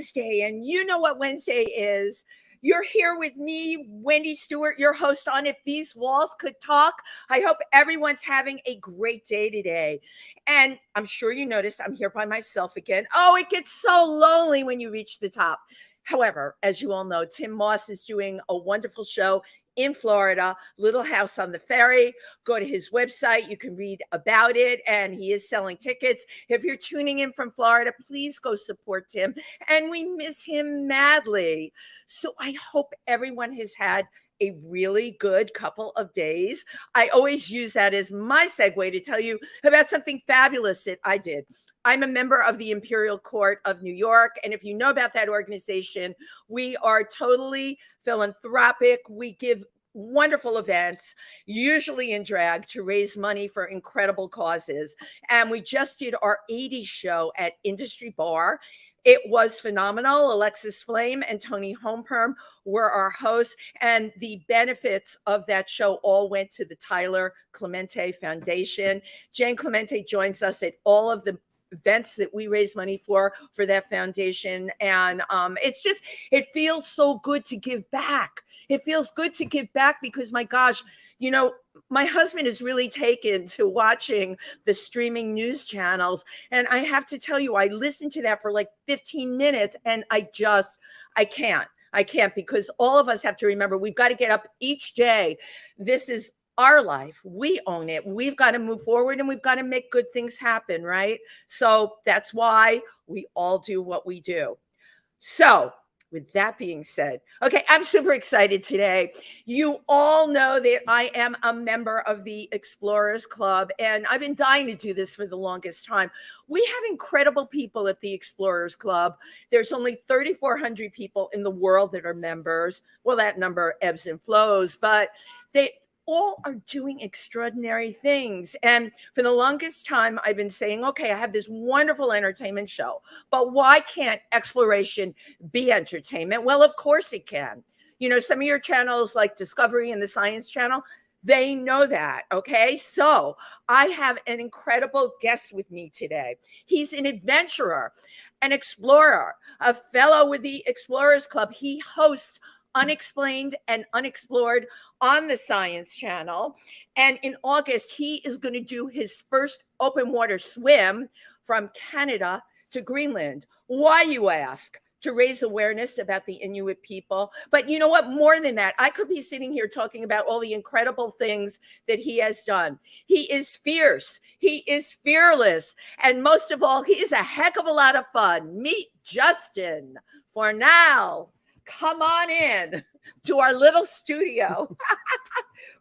Wednesday, and you know what Wednesday is. You're here with me, Wendy Stuart, your host on If These Walls Could Talk. I hope everyone's having a great day today. And I'm sure you noticed I'm here by myself again. Oh, it gets so lonely when you reach the top. However, as you all know, Tym Moss is doing a wonderful show in Florida, Little House on the Ferry. Go to his website. You can read about it, and he is selling tickets. If you're tuning in from Florida, please go support Tym. And we miss him madly. So I hope everyone has had a really good couple of days. I always use that as my segue to tell you about something fabulous that I did. I'm a member of the Imperial Court of New York. And if you know about that organization, we are totally philanthropic. We give wonderful events, usually in drag, to raise money for incredible causes. And we just did our 80s show at Industry Bar. It was phenomenal. Alexis Flame and Tony Holmperm were our hosts, and the benefits of that show all went to the Tyler Clemente Foundation. Jane Clemente joins us at all of the events that we raise money for that foundation. And it feels so good to give back. It feels good to give back because, my gosh, you know, my husband is really taken to watching the streaming news channels. And I have to tell you, I listened to that for like 15 minutes and I can't, because all of us have to remember, we've got to get up each day. This is our life. We own it. We've got to move forward and we've got to make good things happen, right? So that's why we all do what we do. So with that being said, okay, I'm super excited today. You all know that I am a member of the Explorers Club, and I've been dying to do this for the longest time. We have incredible people at the Explorers Club. There's only 3,400 people in the world that are members. Well, that number ebbs and flows, but they all are doing extraordinary things. And for the longest time, I've been saying, okay, I have this wonderful entertainment show, but why can't exploration be entertainment? Well, of course it can. You know, some of your channels like Discovery and the Science Channel, they know that, okay? So I have an incredible guest with me today. He's an adventurer, an explorer, a fellow with the Explorers Club. He hosts Unexplained and Unexplored on the Science Channel. And in August, he is going to do his first open water swim from Canada to Greenland. Why, you ask? To raise awareness about the Inuit people. But you know what? More than that, I could be sitting here talking about all the incredible things that he has done. He is fierce. He is fearless. And most of all, he is a heck of a lot of fun. Meet Justin Fornal. Come on in to our little studio.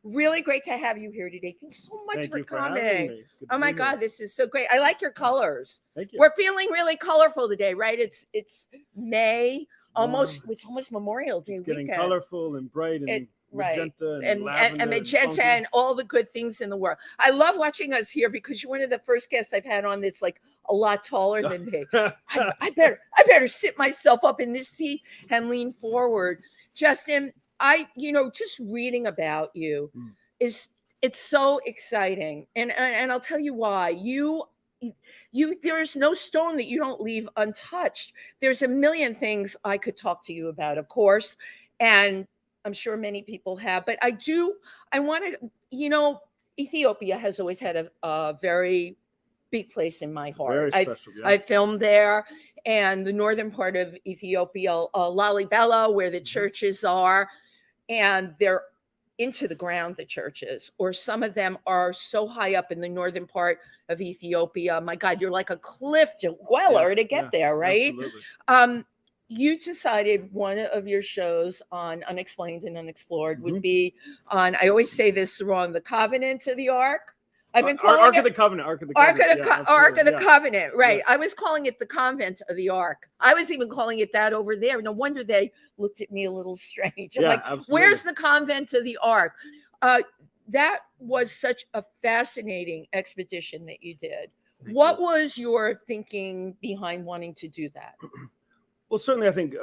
Really great to have you here today. Thanks so much for coming. Oh my God, this is so great. I like your colors. Thank you. We're feeling really colorful today, right? It's May, it's almost Memorial Day weekend. Getting weekend. Colorful and bright and magenta and lavender magenta and all the good things in the world. I love watching us here because you're one of the first guests I've had on that's like a lot taller than me. I better sit myself up in this seat and lean forward. Justin, just reading about you it's so exciting. And I'll tell you why. You there's no stone that you don't leave untouched. There's a million things I could talk to you about, of course. And I'm sure many people have, but I want to, Ethiopia has always had a very big place in my heart. Very special, I filmed there, and the northern part of Ethiopia, Lalibela, where the churches are, and they're into the ground, the churches, or some of them are so high up in the northern part of Ethiopia. My God, you're like a cliff dweller to get there, right? Absolutely. You decided one of your shows on Unexplained and Unexplored would be on, I always say this wrong, the Covenant of the Ark. I've been calling Ark of the Covenant. Ark of the Covenant, right. Yeah. I was calling it the Convent of the Ark. I was even calling it that over there. No wonder they looked at me a little strange. I'm like, absolutely. Where's the Convent of the Ark? That was such a fascinating expedition that you did. What was your thinking behind wanting to do that? Well, certainly, I think,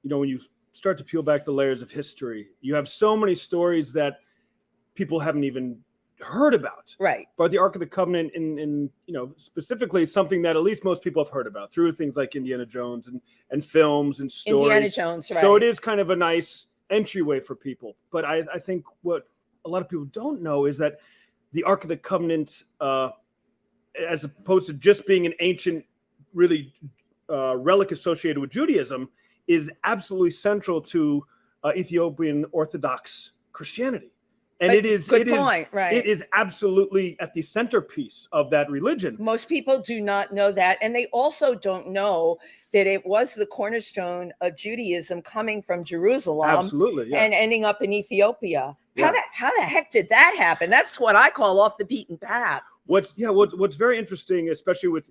when you start to peel back the layers of history, you have so many stories that people haven't even heard about. Right. But the Ark of the Covenant, in specifically something that at least most people have heard about through things like Indiana Jones and films and stories. Indiana Jones, right. So it is kind of a nice entryway for people. But I think what a lot of people don't know is that the Ark of the Covenant, as opposed to just being an ancient, really relic associated with Judaism, is absolutely central to Ethiopian Orthodox Christianity. And But it is right. It is absolutely at the centerpiece of that religion. Most people do not know that. And they also don't know that it was the cornerstone of Judaism coming from Jerusalem. Absolutely, yeah. And ending up in Ethiopia. Yeah. How the heck did that happen? That's what I call off the beaten path. What's very interesting, especially with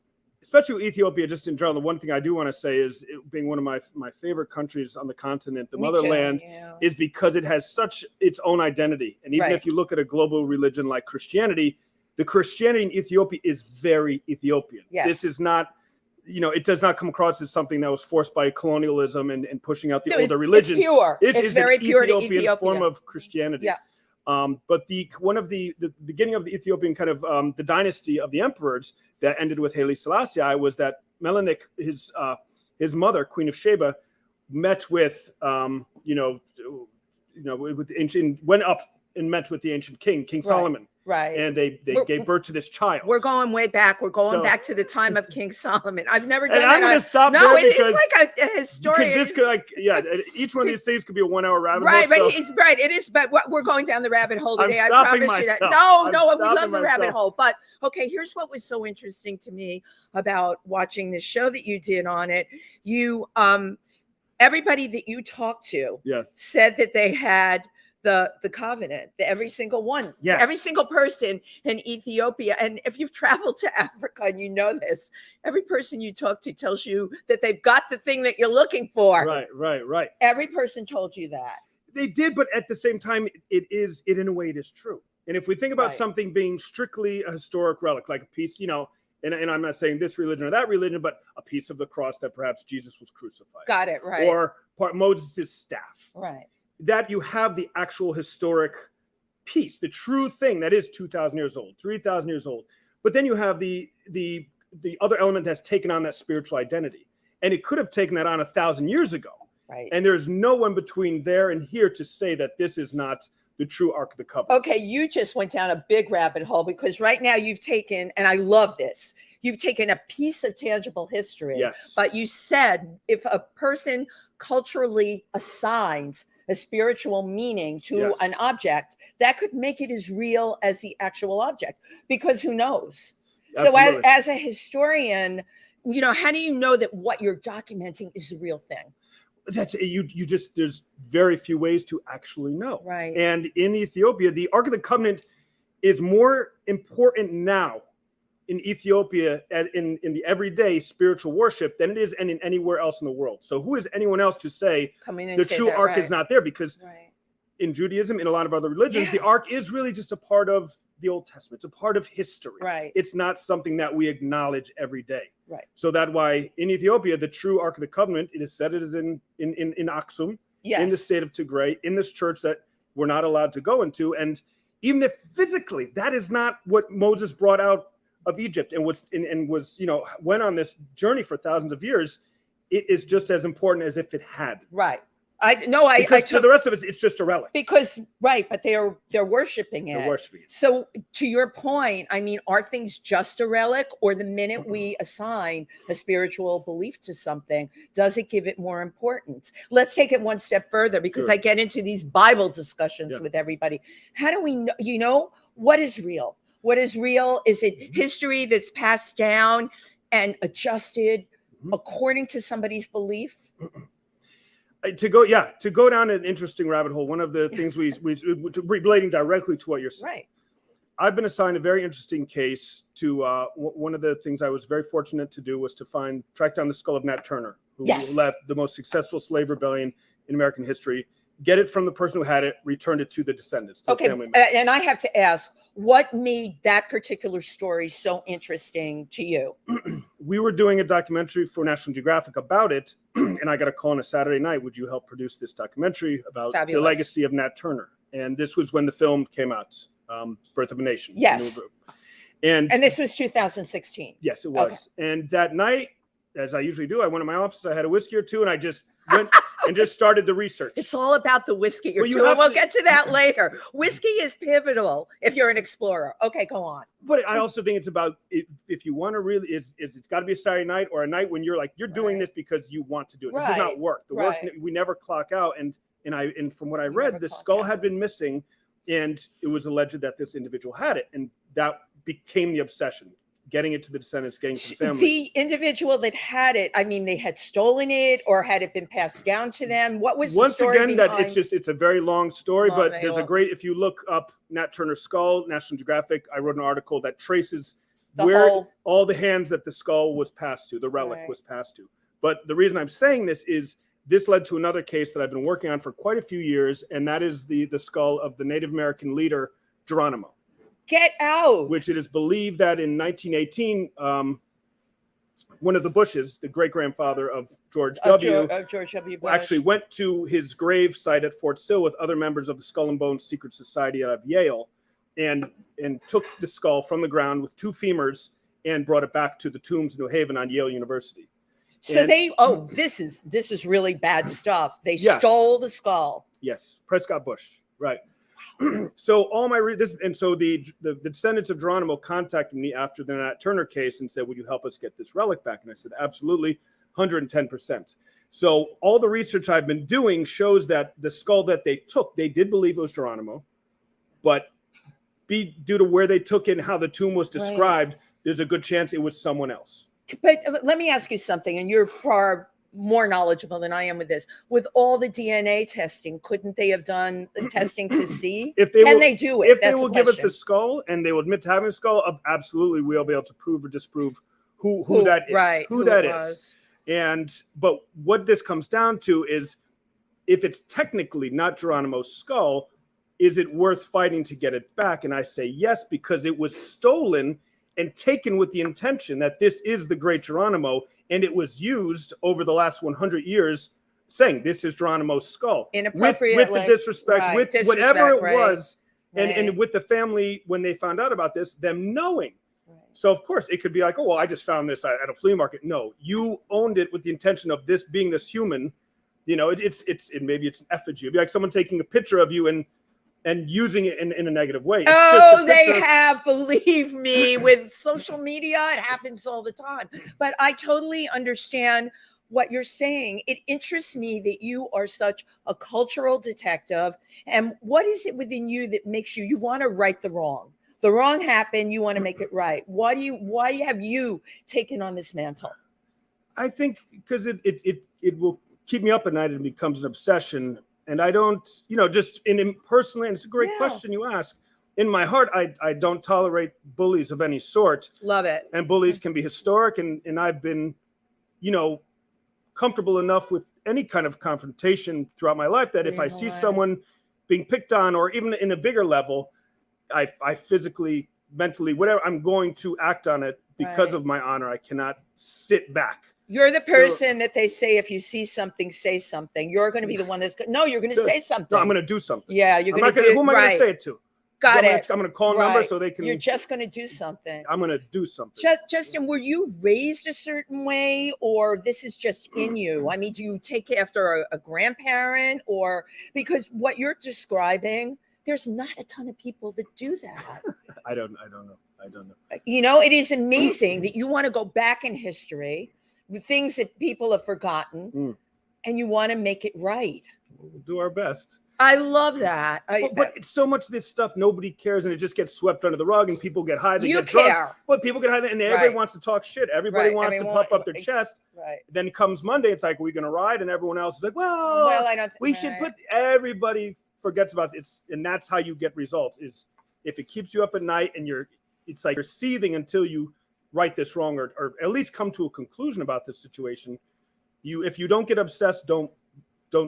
Ethiopia, just in general, the one thing I do want to say is, it being one of my favorite countries on the continent, the motherland, is because it has such its own identity. And even if you look at a global religion like Christianity, the Christianity in Ethiopia is very Ethiopian. Yes. This is not, it does not come across as something that was forced by colonialism and pushing out the older religions. It's pure. It's very pure to Ethiopia. Form of Christianity. Yeah. But one of the beginning of the Ethiopian kind of the dynasty of the emperors that ended with Haile Selassie was that Melanik, his mother, Queen of Sheba, met with with the ancient, went up and met with the ancient King Solomon. Right. And they gave birth to this child. We're going way back. We're going back to the time of King Solomon. I've never done and that. I'm going to stop no, there because it is like a historian. This could, each one of these things could be a 1 hour rabbit hole. Right, So. it's right. It is, but we're going down the rabbit hole today. I'm I stopping promise you that. myself. No, we love the myself. rabbit hole. But okay, here's what was so interesting to me about watching the show that you did on it. You, everybody that you talked to, said that they had the covenant, every single one, every single person in Ethiopia. And if you've traveled to Africa and you know this, every person you talk to tells you that they've got the thing that you're looking for. Right. Every Every person told you that. They did, but at the same time, it in a way it is true. And if we think about something being strictly a historic relic, like a piece, and I'm not saying this religion or that religion, but a piece of the cross that perhaps Jesus was crucified. Got it, right. Or part Moses' staff. Right. That you have the actual historic piece, the true thing that is 2,000 years old, 3,000 years old. But then you have the other element that's taken on that spiritual identity. And it could have taken that on 1,000 years ago. Right. And there's no one between there and here to say that this is not the true Ark of the Covenant. Okay, you just went down a big rabbit hole, because right now you've taken, and I love this, you've taken a piece of tangible history. But you said if a person culturally assigns a spiritual meaning to an object, that could make it as real as the actual object, because who knows? Absolutely. So as a historian, how do you know that what you're documenting is the real thing? That's you just, there's very few ways to actually know. Right. And in Ethiopia, the Ark of the Covenant is more important now in Ethiopia in the everyday spiritual worship than it is in anywhere else in the world. So who is anyone else to say the true Ark is not there? Because in Judaism, in a lot of other religions, the Ark is really just a part of the Old Testament. It's a part of history. Right. It's not something that we acknowledge every day. Right. So that's why in Ethiopia, the true Ark of the Covenant, it is said it is in Aksum, in the state of Tigray, in this church that we're not allowed to go into. And even if physically that is not what Moses brought out of Egypt and was went on this journey for thousands of years, it is just as important as if it had. Right. Because to the rest of it, it's just a relic. Because but they're worshiping it. They're worshiping it. So to your point, I mean, are things just a relic, or the minute we assign a spiritual belief to something, does it give it more importance? Let's take it one step further, because I get into these Bible discussions with everybody. How do we know, what is real? What is real? Is it history that's passed down and adjusted according to somebody's belief? To go down an interesting rabbit hole, one of the things we relating directly to what you're saying. Right. I've been assigned a very interesting case to one of the things I was very fortunate to do was to track down the skull of Nat Turner, who left the most successful slave rebellion in American history, get it from the person who had it, returned it to the descendants. To the family members. And I have to ask, what made that particular story so interesting to you? We were doing a documentary for National Geographic about it, and I got a call on a Saturday night. Would you help produce this documentary about the legacy of Nat Turner? And this was when the film came out. Birth of a Nation. Yes. And this was 2016. Yes, it was. Okay. And that night, as I usually do, I went to my office, I had a whiskey or two, and I just went and just started the research. It's all about the whiskey or two, and we'll get to that later. Whiskey is pivotal if you're an explorer. Okay, go on. But I also think it's about, if you want to really, it's got to be a Saturday night or a night when you're like, you're doing this because you want to do it. This is not work. The work, we never clock out. And from what I read, the skull had been missing, and it was alleged that this individual had it. And that became the obsession. Getting it to the descendants, getting it to the family. The individual that had it, I mean, they had stolen it, or had it been passed down to them? What was once the story again behind? It's a very long story, but there's a great, if you look up Nat Turner's skull, National Geographic, I wrote an article that traces where all the hands that the skull was passed to, the relic was passed to. But the reason I'm saying this is this led to another case that I've been working on for quite a few years, and that is the skull of the Native American leader Geronimo. Get out. Which it is believed that in 1918, one of the Bushes, the great-grandfather of George W. Bush, actually went to his grave site at Fort Sill with other members of the Skull and Bones Secret Society out of Yale, and took the skull from the ground with two femurs and brought it back to the tombs in New Haven on Yale University. So this is really bad stuff. They stole the skull. Yes, Prescott Bush, right. So all my the descendants of Geronimo contacted me after the Nat Turner case and said, "Would you help us get this relic back?" And I said, "Absolutely, 110%." So all the research I've been doing shows that the skull that they took, they did believe it was Geronimo, but due to where they took it and how the tomb was described, there's a good chance it was someone else. But let me ask you something, and you're far more knowledgeable than I am with this. With all the DNA testing, couldn't they have done the testing to see? Can they do it? If they will give us the skull and they will admit to having a skull, absolutely, we'll be able to prove or disprove who that is. Right, who that is. But what this comes down to is, if it's technically not Geronimo's skull, is it worth fighting to get it back? And I say yes, because it was stolen and taken with the intention that this is the great Geronimo, and it was used over the last 100 years saying this is Geronimo's skull. Inappropriately. With the disrespect, with whatever it was, and with the family, when they found out about this, them knowing. So, of course, it could be like, oh, well, I just found this at a flea market. No, you owned it with the intention of this being this human. You know, maybe it's an effigy. It'd be like someone taking a picture of you and using it in a negative way. They have, believe me, with social media, it happens all the time. But I totally understand what you're saying. It interests me that you are such a cultural detective. And what is it within you that makes you want to right the wrong? The wrong happened, you want to make it right. Why have you taken on this mantle? I think because it will keep me up at night and it becomes an obsession. And I don't, just personally, and it's a great question you ask. In my heart, I don't tolerate bullies of any sort. Love it. And bullies can be historic. And I've been, comfortable enough with any kind of confrontation throughout my life that if I see someone being picked on, or even in a bigger level, I physically, mentally, whatever, I'm going to act on it because of my honor. I cannot sit back. You're the person that they say, if you see something, say something. You're going to be the one you're going to say something. No, I'm going to do something. Yeah, you're going to do. Who am I going to say it to? Got it. I'm going to call a number so they can. You're just going to do something. I'm going to do something. Justin, were you raised a certain way, or this is just in you? I mean, do you take after a grandparent, or because what you're describing, there's not a ton of people that do that. I don't know. It is amazing that you want to go back in history with things that people have forgotten, and you want to make it right. We'll do our best. I love that. But it's so much of this stuff, nobody cares, and it just gets swept under the rug, and people get high. They get drunk. But people get high, and everybody wants to talk shit. Everybody wants to puff up their chest. Right. Then comes Monday, it's like, are we going to ride? And everyone else is like, we should put, everybody forgets about it. And that's how you get results, is if it keeps you up at night and it's like you're seething until you right this wrong, or at least come to a conclusion about this situation. If you don't get obsessed, don't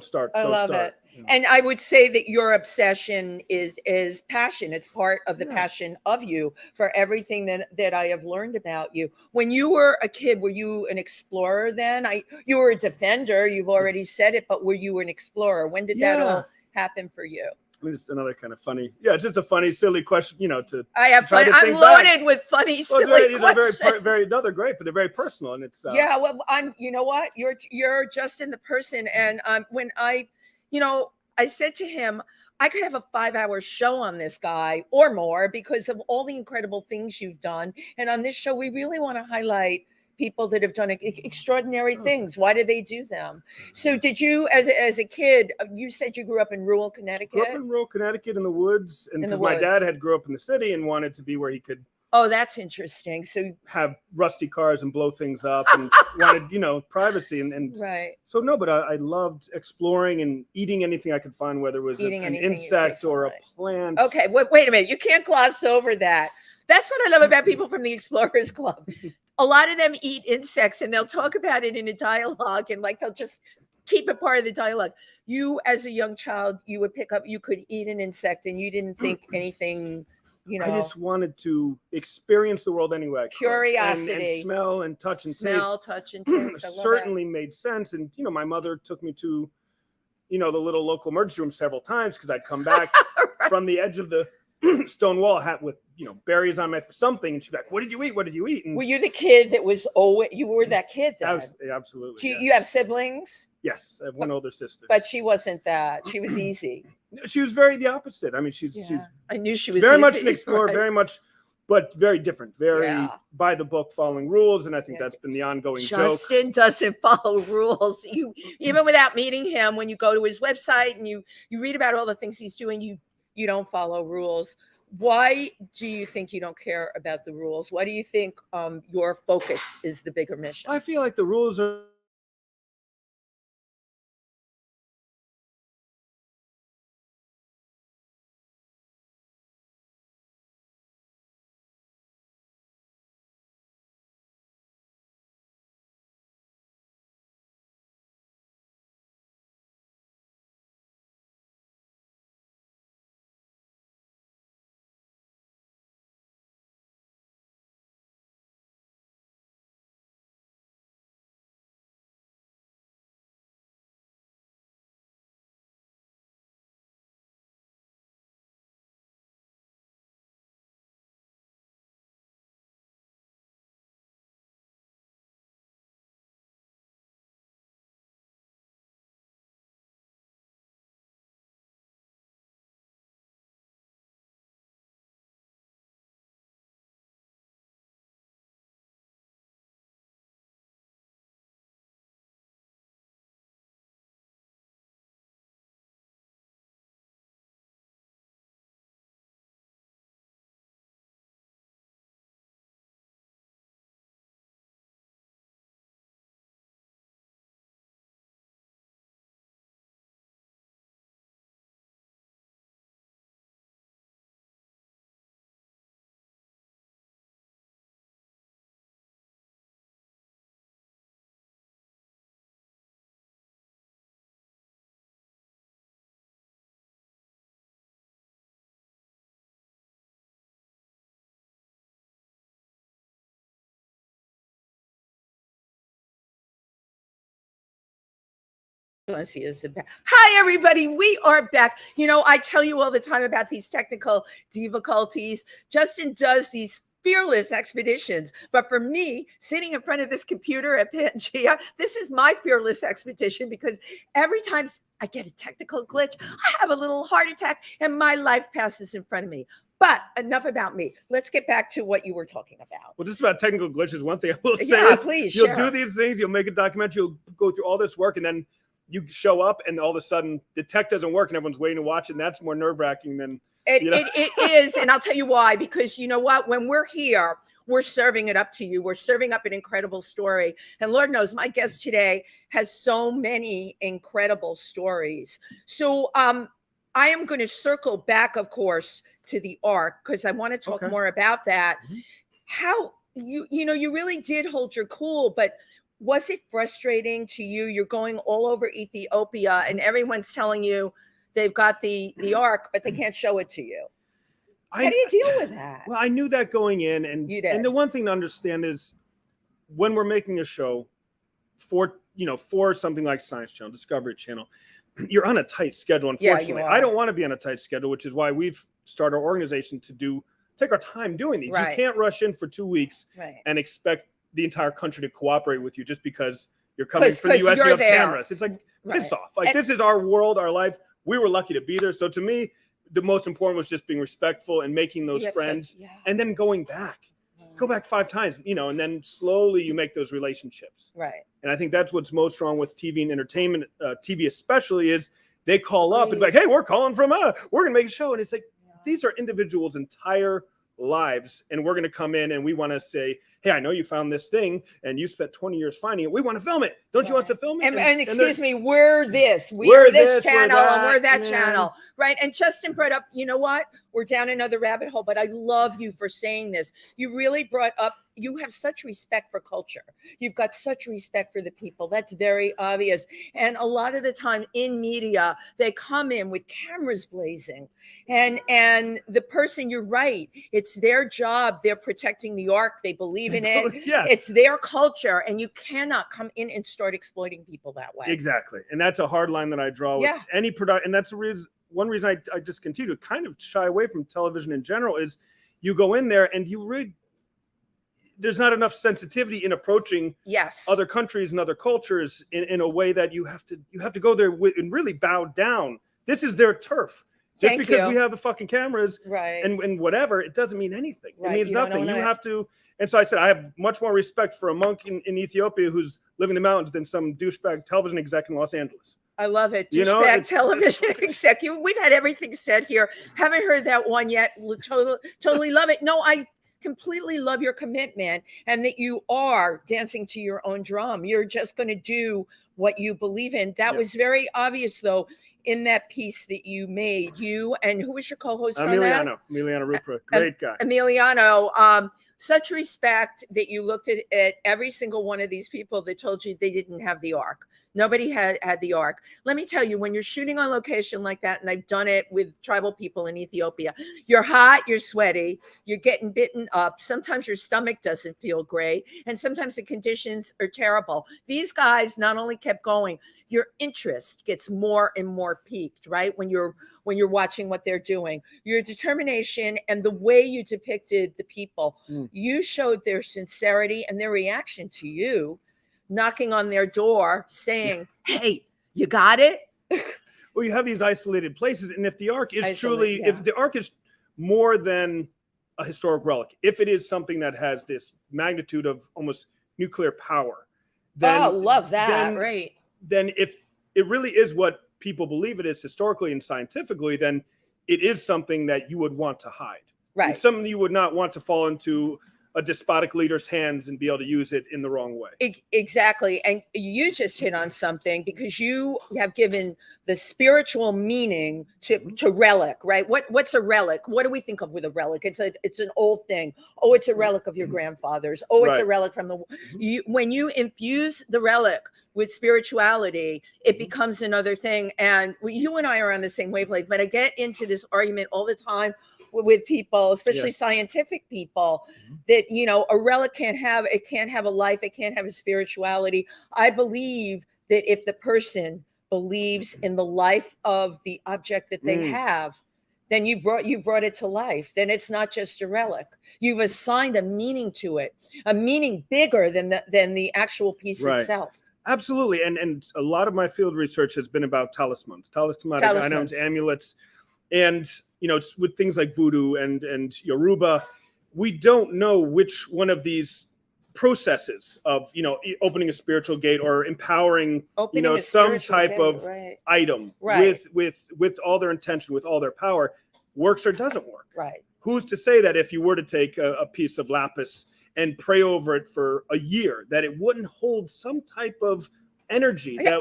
start. I love it. And I would say that your obsession is passion. It's part of the passion of you for everything that I have learned about you. When you were a kid, were you an explorer then? You were a defender, you've already said it, but were you an explorer? When did that all happen for you? Just another kind of funny. Yeah, it's just a funny, silly question. To I have try fun. to I'm think loaded back. with funny, Well, silly these questions. are very. No, they're great, but they're very personal, and it's. Yeah, well, you know what? You're Justin the person, and when I said to him, I could have a 5-hour show on this guy or more because of all the incredible things you've done. And on this show, we really want to highlight people that have done extraordinary things. Why did they do them? So did you, as a kid, you said you grew up in rural Connecticut? Grew up in rural Connecticut in the woods, and because my dad had grew up in the city and wanted to be where he could. Oh, that's interesting. So have rusty cars and blow things up and wanted, privacy and right. So no, but I loved exploring and eating anything I could find, whether it was an insect or a plant. Okay, wait a minute. You can't gloss over that. That's what I love about people from the Explorers Club. A lot of them eat insects and they'll talk about it in a dialogue and they'll just keep it part of the dialogue. You, as a young child, you could eat an insect and you didn't think anything. I just wanted to experience the world anyway. Curiosity. And smell and touch and taste. Certainly made sense. And, my mother took me to, the little local emergency room several times because I'd come back right. from the edge of the stone wall with, berries on my something. And she'd be like, what did you eat? What did you eat? And were you the kid that was you were that kid then? Absolutely. You have siblings? Yes. I have one older sister. But she wasn't that. She was easy. She was very the opposite. I mean, she's I knew she was very easy, much an explorer, right? very much, but very different, very by the book, following rules. And I think that's been the ongoing joke. Justin doesn't follow rules. You even without meeting him, when you go to his website and you read about all the things he's doing, you don't follow rules. Why do you think you don't care about the rules? Why do you think your focus is the bigger mission? I feel like the rules are. Hi, everybody. We are back. I tell you all the time about these technical difficulties. Justin does these fearless expeditions. But for me, sitting in front of this computer at PANGEA, this is my fearless expedition because every time I get a technical glitch, I have a little heart attack and my life passes in front of me. But enough about me. Let's get back to what you were talking about. Well, just about technical glitches, one thing I will say is please, you'll do these things, you'll make a documentary, you'll go through all this work, and then you show up and all of a sudden the tech doesn't work and everyone's waiting to watch it. And that's more nerve-wracking than it is. And I'll tell you why, because you know what, when we're here, we're serving it up to you. We're serving up an incredible story. And Lord knows my guest today has so many incredible stories. So I am going to circle back, of course, to the Ark because I want to talk more about that. Mm-hmm. How you really did hold your cool, but was it frustrating to you? You're going all over Ethiopia and everyone's telling you they've got the Ark, but they can't show it to you. How do you deal with that? Well, I knew that going in, and the one thing to understand is when we're making a show for something like Science Channel, Discovery Channel, you're on a tight schedule, Yeah, unfortunately. you I are. don't want to be on a tight schedule, which is why we've started our organization to take our time doing these. Right. You can't rush in for 2 weeks Right. and expect the entire country to cooperate with you just because you're coming from the US and you're you have there. cameras. It's like, piss Right. off. Like, this is our world, our life. We were lucky to be there. So to me, the most important was just being respectful and making those friends and then going back. Go back 5 times, and then slowly you make those relationships. Right. And I think that's what's most wrong with TV and entertainment, TV especially, is they call up and be like, hey, we're calling from, we're going to make a show. And it's like, these are individuals' entire lives. And we're going to come in and we want to say, hey, I know you found this thing and you spent 20 years finding it. We want to film it. Don't you want us to film it? And excuse me, we're this channel, and we're that channel. Right. And Justin brought up, you know what? We're down another rabbit hole, but I love you for saying this. You really brought up, you have such respect for culture. You've got such respect for the people. That's very obvious. And a lot of the time in media, they come in with cameras blazing. And the person, you're right, it's their job. They're protecting the Ark. They believe in it. Yeah. It's their culture. And you cannot come in and start exploiting people that way. Exactly. And that's a hard line that I draw with any product. And that's the reason. One reason I just continue to kind of shy away from television in general is you go in there and you read, there's not enough sensitivity in approaching other countries and other cultures in a way that you have to go there and really bow down. This is their turf. Just because we have the fucking cameras and whatever, it doesn't mean anything. It means nothing. You have to. And so I said, I have much more respect for a monk in Ethiopia who's living in the mountains than some douchebag television exec in Los Angeles. I love it. Douchebag television exec. We've had everything said here. Haven't heard that one yet. Totally love it. No, I completely love your commitment and that you are dancing to your own drum. You're just going to do what you believe in. That was very obvious, though, in that piece that you made. You and who was your co-host on that? Emiliano Rupra. Great guy. Emiliano. Such respect that you looked at every single one of these people that told you they didn't have the Ark. Nobody had the Ark. Let me tell you, when you're shooting on location like that, and I've done it with tribal people in Ethiopia, you're hot, you're sweaty, you're getting bitten up. Sometimes your stomach doesn't feel great, and sometimes the conditions are terrible. These guys not only kept going, your interest gets more and more piqued, right? When you're watching what they're doing, your determination and the way you depicted the people, you showed their sincerity and their reaction to you knocking on their door saying, hey, you got it? Well, you have these isolated places. And if the Ark is if the Ark is more than a historic relic, if it is something that has this magnitude of almost nuclear power, then love that. Right. Then if it really is what people believe it is historically and scientifically, then it is something that you would want to hide. Right. It's something you would not want to fall into a despotic leader's hands and be able to use it in the wrong way. Exactly. And you just hit on something because you have given the spiritual meaning to relic, right? What's a relic? What do we think of with a relic? It's an old thing. Oh, it's a relic of your grandfather's. Oh, it's a relic from when you infuse the relic with spirituality, it becomes another thing. And you and I are on the same wavelength, but I get into this argument all the time with people, especially scientific people, that, a relic can't have a life. It can't have a spirituality. I believe that if the person believes in the life of the object that they have, then you brought it to life. Then it's not just a relic. You've assigned a meaning to it, a meaning bigger than the actual piece itself. Absolutely. And a lot of my field research has been about talismans, talismanic items, amulets. And, with things like voodoo and Yoruba, we don't know which one of these processes of, opening a spiritual gate or empowering, some type of item with all their intention, with all their power, works or doesn't work. Right. Who's to say that if you were to take a piece of lapis and pray over it for a year, that it wouldn't hold some type of energy that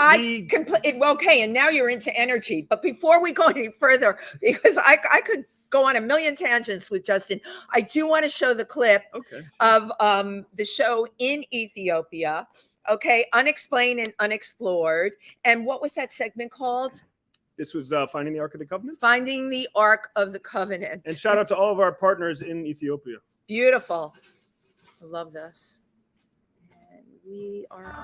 okay, and now you're into energy. But before we go any further, because I could go on a million tangents with Justin, I do want to show the clip of the show in Ethiopia. Okay, Unexplained and Unexplored. And what was that segment called? This was Finding the Ark of the Covenant. Finding the Ark of the Covenant. And shout out to all of our partners in Ethiopia. Beautiful. I love this. And we are on.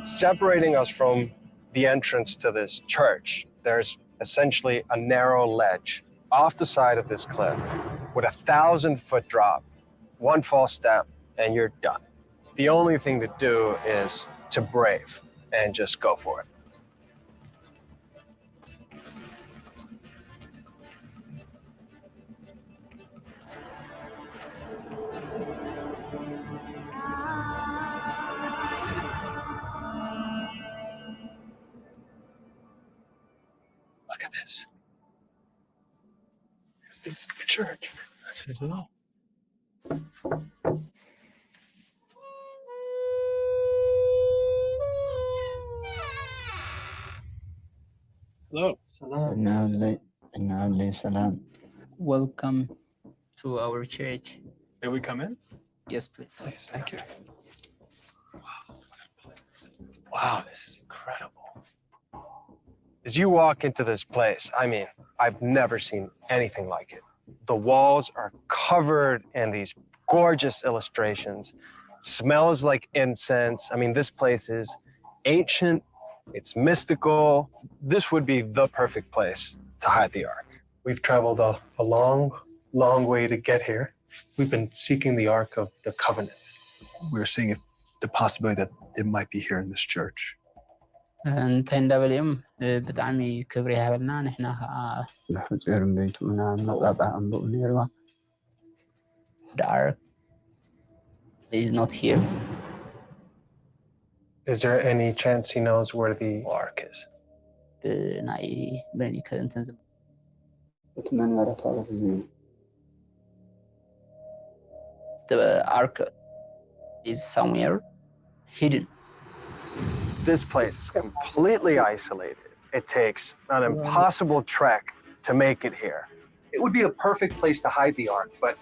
Separating us from the entrance to this church, there's essentially a narrow ledge off the side of this cliff with 1,000-foot drop. One false step and you're done. The only thing to do is to brave and just go for it. Look at this. This is the church. This is it all. Hello. Salam. Welcome to our church. May we come in? Yes, please. Please, thank you. Wow, this is incredible. As you walk into this place, I mean, I've never seen anything like it. The walls are covered in these gorgeous illustrations. It smells like incense. I mean, this place is ancient, it's mystical. This would be the perfect place to hide the Ark. We've traveled a long way to get here. We've been seeking the Ark of the Covenant. We're seeing the possibility that it might be here in this church. انت اليوم بدعمي كبري هبلنا نحن the ark is not here. Is there any chance he knows where the Ark is? ناي بني كنت the ark is somewhere hidden. This place is completely isolated. It takes an impossible trek to make it here. It would be a perfect place to hide the Ark, but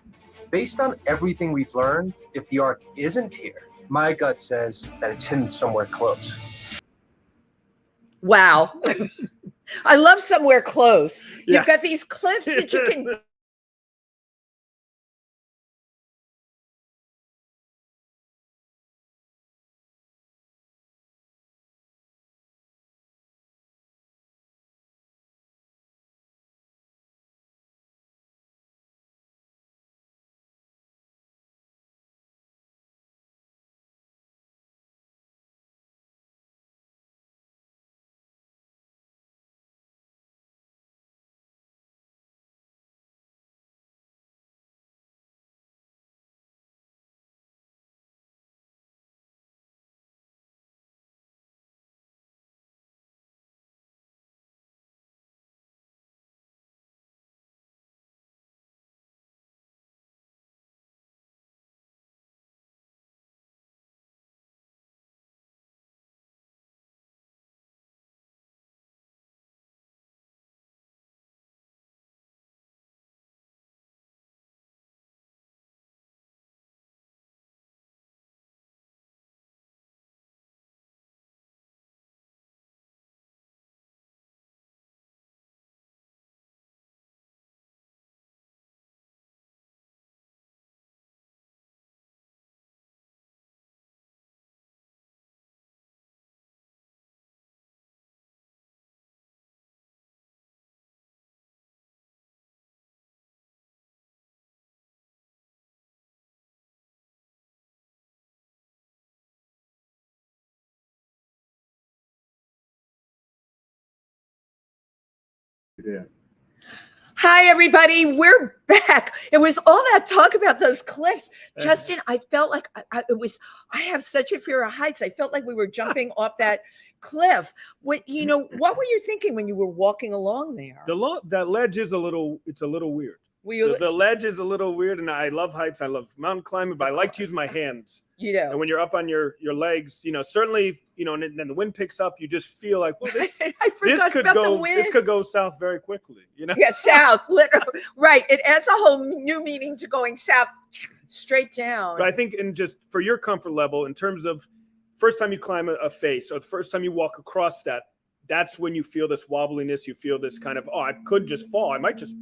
based on everything we've learned, if the Ark isn't here, my gut says that it's hidden somewhere close. Wow. I love somewhere close. Yeah. You've got these cliffs that you can Yeah. Hi, everybody. We're back. It was all that talk about those cliffs. Justin, I felt like I have such a fear of heights. I felt like we were jumping off that cliff. What were you thinking when you were walking along there? That ledge is a little weird. The ledge is a little weird, and I love heights. I love mountain climbing, but I like to use my hands. And when you're up on your legs, certainly, and then the wind picks up, you just feel like, well, this could go south very quickly, Yeah, south, literally. Right. It adds a whole new meaning to going south straight down. But I think, and just for your comfort level, in terms of first time you climb a face, or the first time you walk across that's when you feel this wobbliness. You feel this kind of, I could just fall. I might just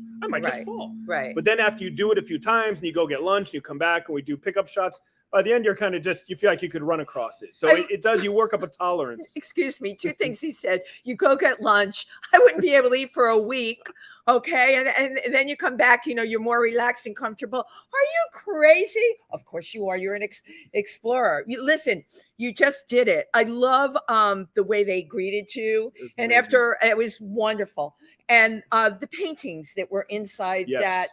fall. Right. But then after you do it a few times and you go get lunch and you come back and we do pickup shots, by the end, you're kind of just, you feel like you could run across it. So it does, you work up a tolerance. Excuse me, two things he said. You go get lunch. I wouldn't be able to eat for a week. Okay. And then you come back, you're more relaxed and comfortable. Are you crazy? Of course you are. You're an explorer. Listen, you just did it. I love the way they greeted you. And after, it was wonderful. And the paintings that were inside that.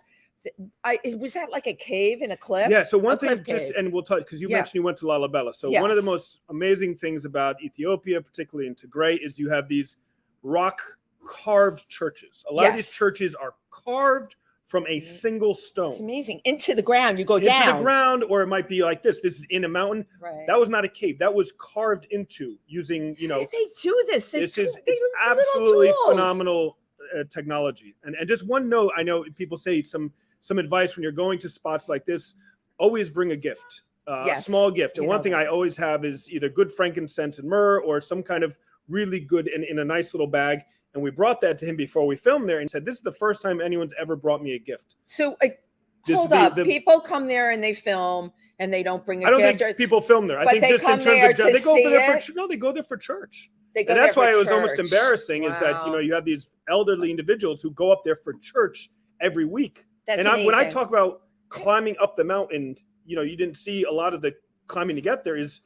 Was that like a cave in a cliff? Yeah. So one thing, and we'll talk, because you mentioned you went to Lalibela. So one of the most amazing things about Ethiopia, particularly in Tigray, is you have these rock carved churches. A lot of these churches are carved from a single stone. It's amazing. Into the ground, you go down. Into the ground, or it might be like this. This is in a mountain. Right. That was not a cave. That was carved into using, How did they do this? It's absolutely phenomenal technology. And just one note, I know people say some advice when you're going to spots like this: always bring a gift, a small gift. And one thing I always have is either good frankincense and myrrh, or some kind of really good in a nice little bag. And we brought that to him before we filmed there, and said, "This is the first time anyone's ever brought me a gift." So hold up, people come there and they film, and they don't bring a gift. I don't think people film there. I think just in terms of they go there for they go there for church. And that's why it was almost embarrassing. Is that you have these elderly individuals who go up there for church every week. That's and amazing. When I talk about climbing up the mountain, you didn't see a lot of the climbing to get there. It's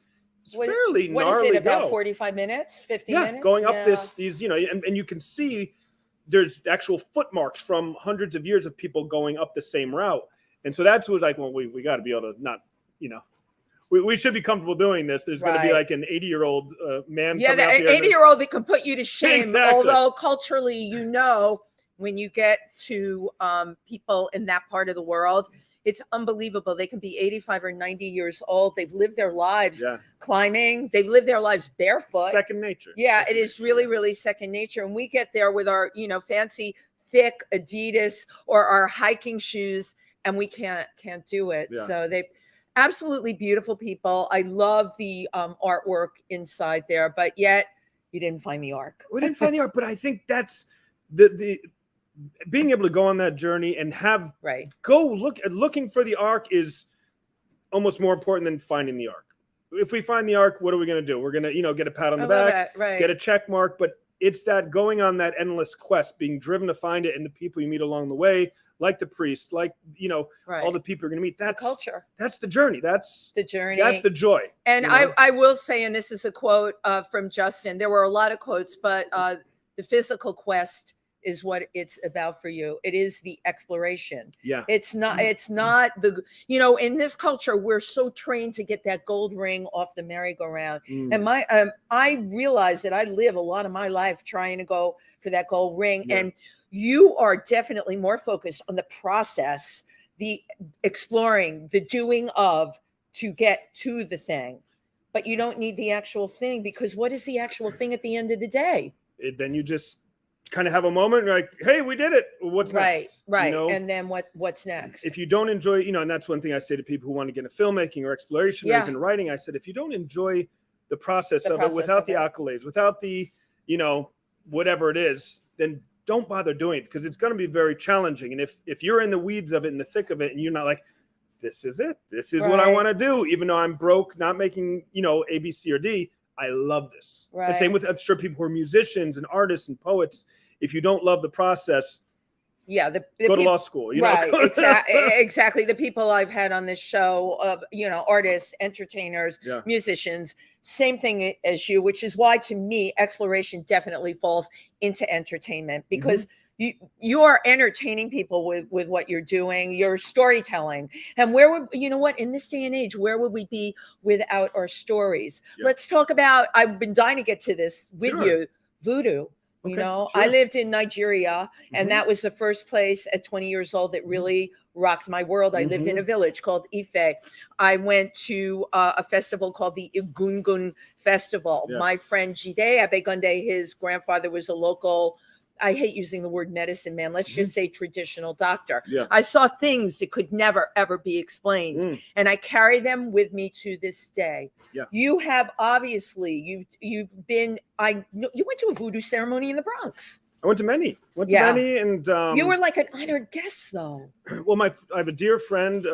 fairly gnarly. What is it, about 45 minutes, 50 minutes? Going up these, and you can see there's actual foot marks from hundreds of years of people going up the same route. And so that's what like, well, we got to be able to not, we should be comfortable doing this. There's going to be like an 80-year-old man. Yeah, an 80-year-old that can put you to shame. Exactly. Although culturally, when you get to people in that part of the world, it's unbelievable. They can be 85 or 90 years old. They've lived their lives climbing. They've lived their lives barefoot. Second nature. Yeah, it is really, really second nature. And we get there with our, fancy, thick Adidas or our hiking shoes, and we can't do it. Yeah. So they absolutely beautiful people. I love the artwork inside there, but yet you didn't find the Ark. We didn't find the Ark, but I think that's the being able to go on that journey and have looking for the Ark is almost more important than finding the Ark. If we find the Ark, what are we going to do? We're going to, get a pat on the back, get a check mark, but it's that going on that endless quest, being driven to find it, and the people you meet along the way, like the priest, like, all the people you're going to meet. That's the culture. That's the journey. That's the journey. That's the joy. And I will say, and this is a quote from Justin, there were a lot of quotes, but the physical quest is what it's about for you. It is the exploration. Yeah. It's not the, in this culture, we're so trained to get that gold ring off the merry-go-round. And I realize that I live a lot of my life trying to go for that gold ring. Yeah. And you are definitely more focused on the process, the exploring, the doing of, to get to the thing. But you don't need the actual thing, because what is the actual thing at the end of the day? Then you just kind of have a moment like, hey, we did it. What's next? Right. And then what's next? If you don't enjoy, and that's one thing I say to people who want to get into filmmaking or exploration or even writing, I said, if you don't enjoy the process of it, without the accolades, without the, whatever it is, then don't bother doing it, because it's going to be very challenging. And if you're in the weeds of it, in the thick of it, and you're not like, this is it, this is what I want to do, even though I'm broke, not making, A, B, C, or D, I love this. The same with, I'm sure, people who are musicians and artists and poets. If you don't love the process, go to law school. Exactly. The people I've had on this show, artists, entertainers, musicians, same thing as you, which is why, to me, exploration definitely falls into entertainment, because you are entertaining people with what you're doing, your storytelling. And where would, in this day and age, where would we be without our stories? Let's talk about, I've been dying to get to this with you, voodoo. I lived in Nigeria, and that was the first place at 20 years old that really rocked my world. I lived in a village called Ife. I went to a festival called the Egungun Festival. My friend Jide Abegunde, his grandfather was a local, I hate using the word medicine man, let's just say traditional doctor. I saw things that could never, ever be explained. And I carry them with me to this day. You have obviously, you've been, you went to a voodoo ceremony in the Bronx. I went to many. And you were like an honored guest, though. Well, I have a dear friend,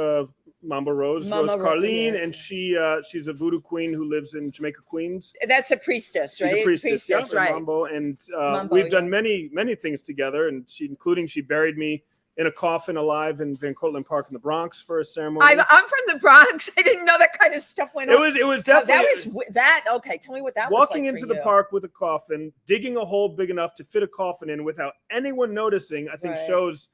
Mamba Rose, Mama Rose, Carlene, yeah. and she's a voodoo queen who lives in Jamaica, Queens. That's a priestess, right? She's a priestess, yeah, right? Mambo, and Mambo, we've done yeah. many things together, and she buried me in a coffin alive in Van Cortlandt Park in the Bronx for a ceremony. I'm from the Bronx. I didn't know that kind of stuff went on. It was definitely Okay, tell me what that walking was like into the park with a coffin, digging a hole big enough to fit a coffin in without anyone noticing. I think Right. shows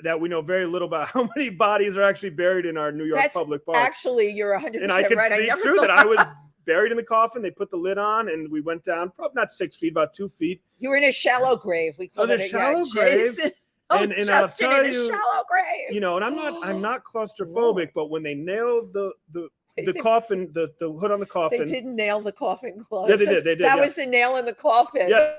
that we know very little about how many bodies are actually buried in our New York public park. Actually, you're 100% And I can right. speak true that I was buried in the coffin. They put the lid on, and we went down, probably not 6 feet, about 2 feet. You were in a shallow grave. We call was it a shallow grave. Jason. And I'll Justin tell in a you, shallow grave. you know, and I'm not claustrophobic, but when they nailed the coffin, the hood on the They coffin. didn't nail the coffin close. Yeah, they did. That yeah. was the nail in the coffin. Yeah.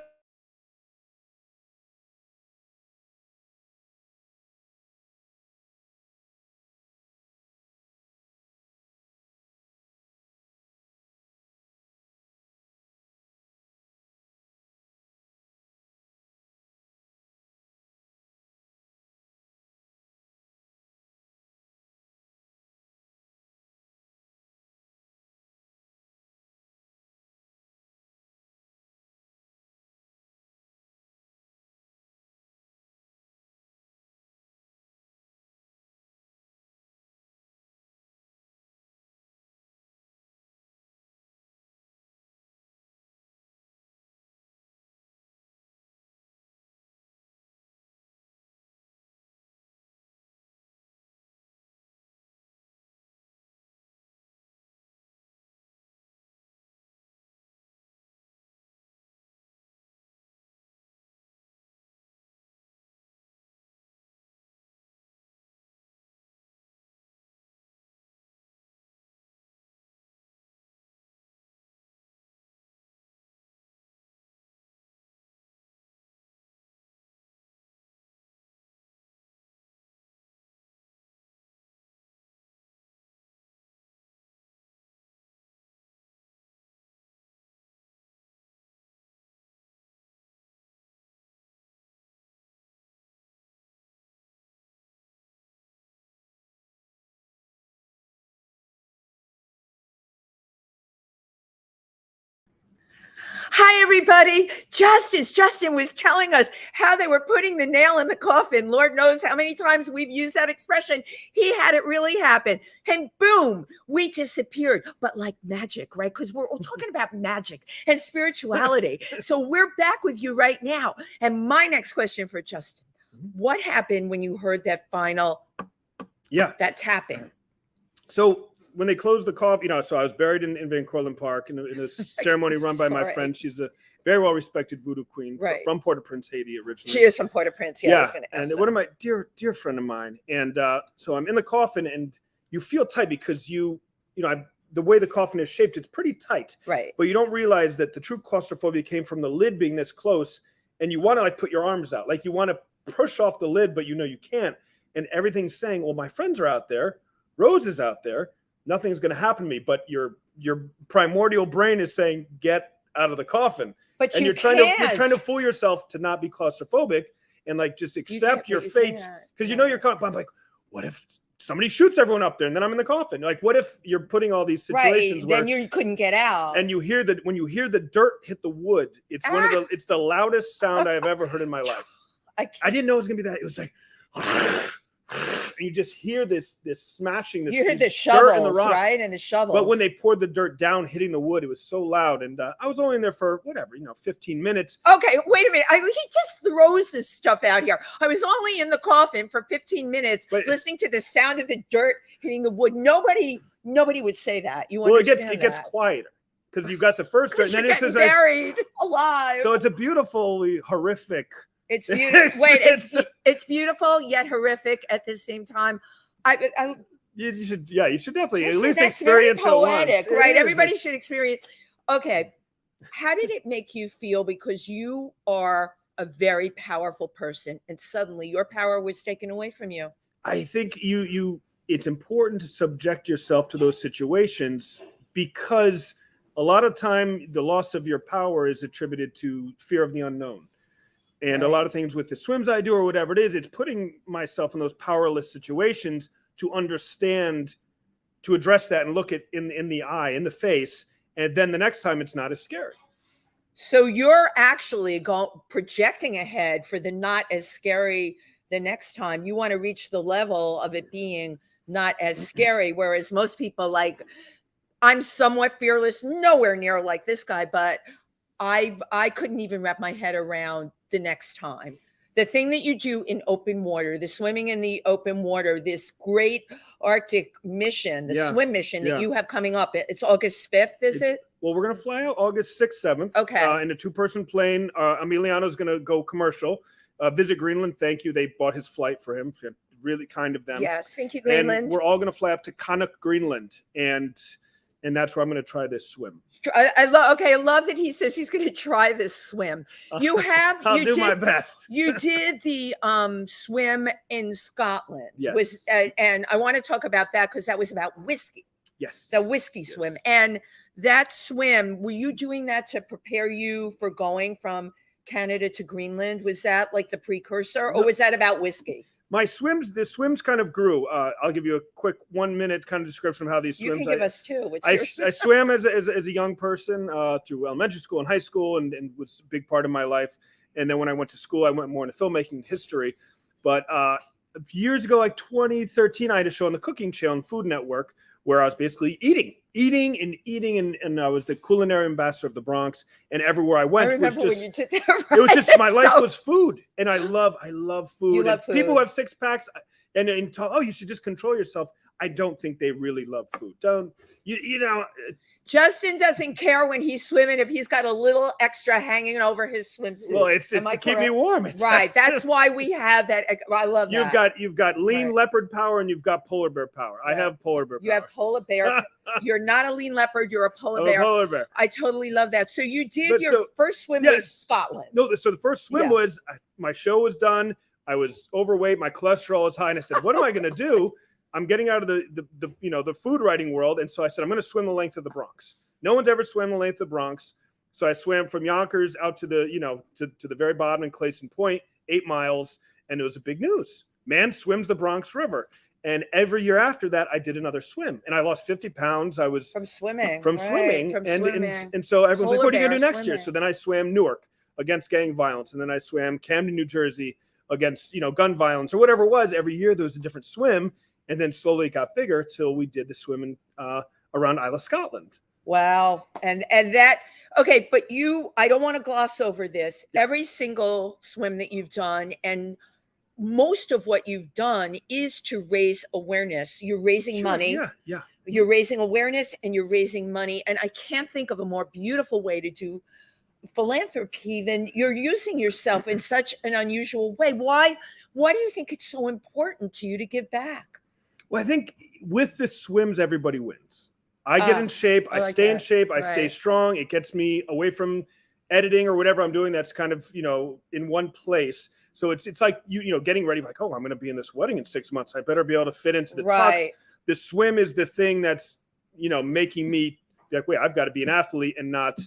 Hi, everybody. Justin was telling us how they were putting the nail in the coffin. Lord knows how many times we've used that expression. He had it really happen. And boom, we disappeared. But like magic, right? Because we're all talking about magic and spirituality. So we're back with you right now. And my next question for Justin, what happened when you heard that final, that tapping? So when they closed the coffin, so I was buried in Van Cortlandt Park in a ceremony run by my friend. She's a very well-respected voodoo queen from Port-au-Prince, Haiti, originally. She is from Port-au-Prince. Yeah, I was gonna ask one of my dear friend of mine. And so I'm in the coffin, and you feel tight because the way the coffin is shaped, it's pretty tight. Right. But you don't realize that the true claustrophobia came from the lid being this close, and you want to put your arms out, like you want to push off the lid, but you can't. And everything's saying, well, my friends are out there, Rose is out there. Nothing's going to happen to me, but your primordial brain is saying, get out of the coffin. But and you're trying to fool yourself to not be claustrophobic and just accept your fate. Because you're coming. I'm like, what if somebody shoots everyone up there and then I'm in the coffin? Like, what if you're putting all these situations where then you couldn't get out? And you hear that when you hear the dirt hit the wood, it's it's the loudest sound I've ever heard in my life. I didn't know it was gonna be that. It was like and you just hear this smashing, you hear the shovels, dirt in the rocks, right? And the shovels. But when they poured the dirt down, hitting the wood, it was so loud. And I was only in there for 15 minutes. Okay, wait a minute. He just throws this stuff out here. I was only in the coffin for 15 minutes, listening to the sound of the dirt hitting the wood. Nobody would say that. You understand? It gets quieter because you got the first dirt, and then it's just buried alive. So it's a beautifully horrific. It's beautiful. Wait, it's beautiful yet horrific at the same time. You should definitely at least experience very poetic, it once. Right? Everybody should experience. Okay, how did it make you feel? Because you are a very powerful person, and suddenly your power was taken away from you. I think it's important to subject yourself to those situations because a lot of time the loss of your power is attributed to fear of the unknown. And a lot of things with the swims I do or whatever it is, it's putting myself in those powerless situations to understand, to address that and look it in the eye, in the face, and then the next time it's not as scary. So you're actually projecting ahead for the not as scary the next time. You want to reach the level of it being not as scary, whereas most people, like, I'm somewhat fearless, nowhere near like this guy, but I couldn't even wrap my head around the next time. The thing that you do in open water, the swimming in the open water, this great Arctic mission, the swim mission that you have coming up. It's August 5th, is it? Well, we're going to fly out August 6th, 7th. Okay. In a 2-person plane. Emiliano's going to go commercial. Visit Greenland. Thank you. They bought his flight for him. Really kind of them. Yes, thank you, Greenland. And we're all going to fly up to Kanuk, Greenland. And that's where I'm going to try this swim. I love that he says he's going to try this swim. I'll do my best. You did the swim in Scotland. Yes. And I want to talk about that because that was about whiskey. Yes. The whiskey swim. And that swim, were you doing that to prepare you for going from Canada to Greenland? Was that like the precursor, or was that about whiskey? The swims kind of grew. I'll give you a quick 1-minute kind of description of how these swims. You can give us two. I swam as a young person through elementary school and high school, and was a big part of my life. And then when I went to school, I went more into filmmaking and history. But years ago, like 2013, I had a show on the Cooking Channel and Food Network where I was basically eating, and I was the culinary ambassador of the Bronx. And everywhere I went, I remember when you did that. Right? It was just my life was food, and I love food. You love food. People who have 6-packs and talk, oh, you should just control yourself. I don't think they really love food. Don't you know? Justin doesn't care when he's swimming if he's got a little extra hanging over his swimsuit. Well, it's to keep me warm. Right. That's why we have that. I love that. You've got lean leopard power and you've got polar bear power. Right. I have polar bear power. You have polar bear. You're not a lean leopard. You're a polar bear. Polar bear. I totally love that. So you did your first swim was Scotland. No, so the first swim was, my show was done. I was overweight. My cholesterol was high. And I said, what am I going to do? I'm getting out of the food writing world. And so I said, I'm going to swim the length of the Bronx. No one's ever swam the length of the Bronx. So I swam from Yonkers out to the very bottom in Clayson Point, 8 miles. And it was a big news. Man swims the Bronx River. And every year after that, I did another swim. And I lost 50 pounds. I was from swimming. And so everyone's like, what are you going to do next year? So then I swam Newark against gang violence. And then I swam Camden, New Jersey against, gun violence or whatever it was. Every year there was a different swim. And then slowly it got bigger till we did the swim around Isle of Scotland. Wow. And that, okay, but I don't want to gloss over this. Yeah. Every single swim that you've done, and most of what you've done is to raise awareness. You're raising money. Yeah. You're raising awareness and you're raising money. And I can't think of a more beautiful way to do philanthropy than you're using yourself in such an unusual way. Why do you think it's so important to you to give back? Well, I think with the swims, everybody wins. I get in shape. I stay in shape. I stay strong. It gets me away from editing or whatever I'm doing. That's kind of, in one place. So it's like, getting ready, like, oh, I'm going to be in this wedding in 6 months. I better be able to fit into the tux. The swim is the thing that's, making me like, wait, I've got to be an athlete and not,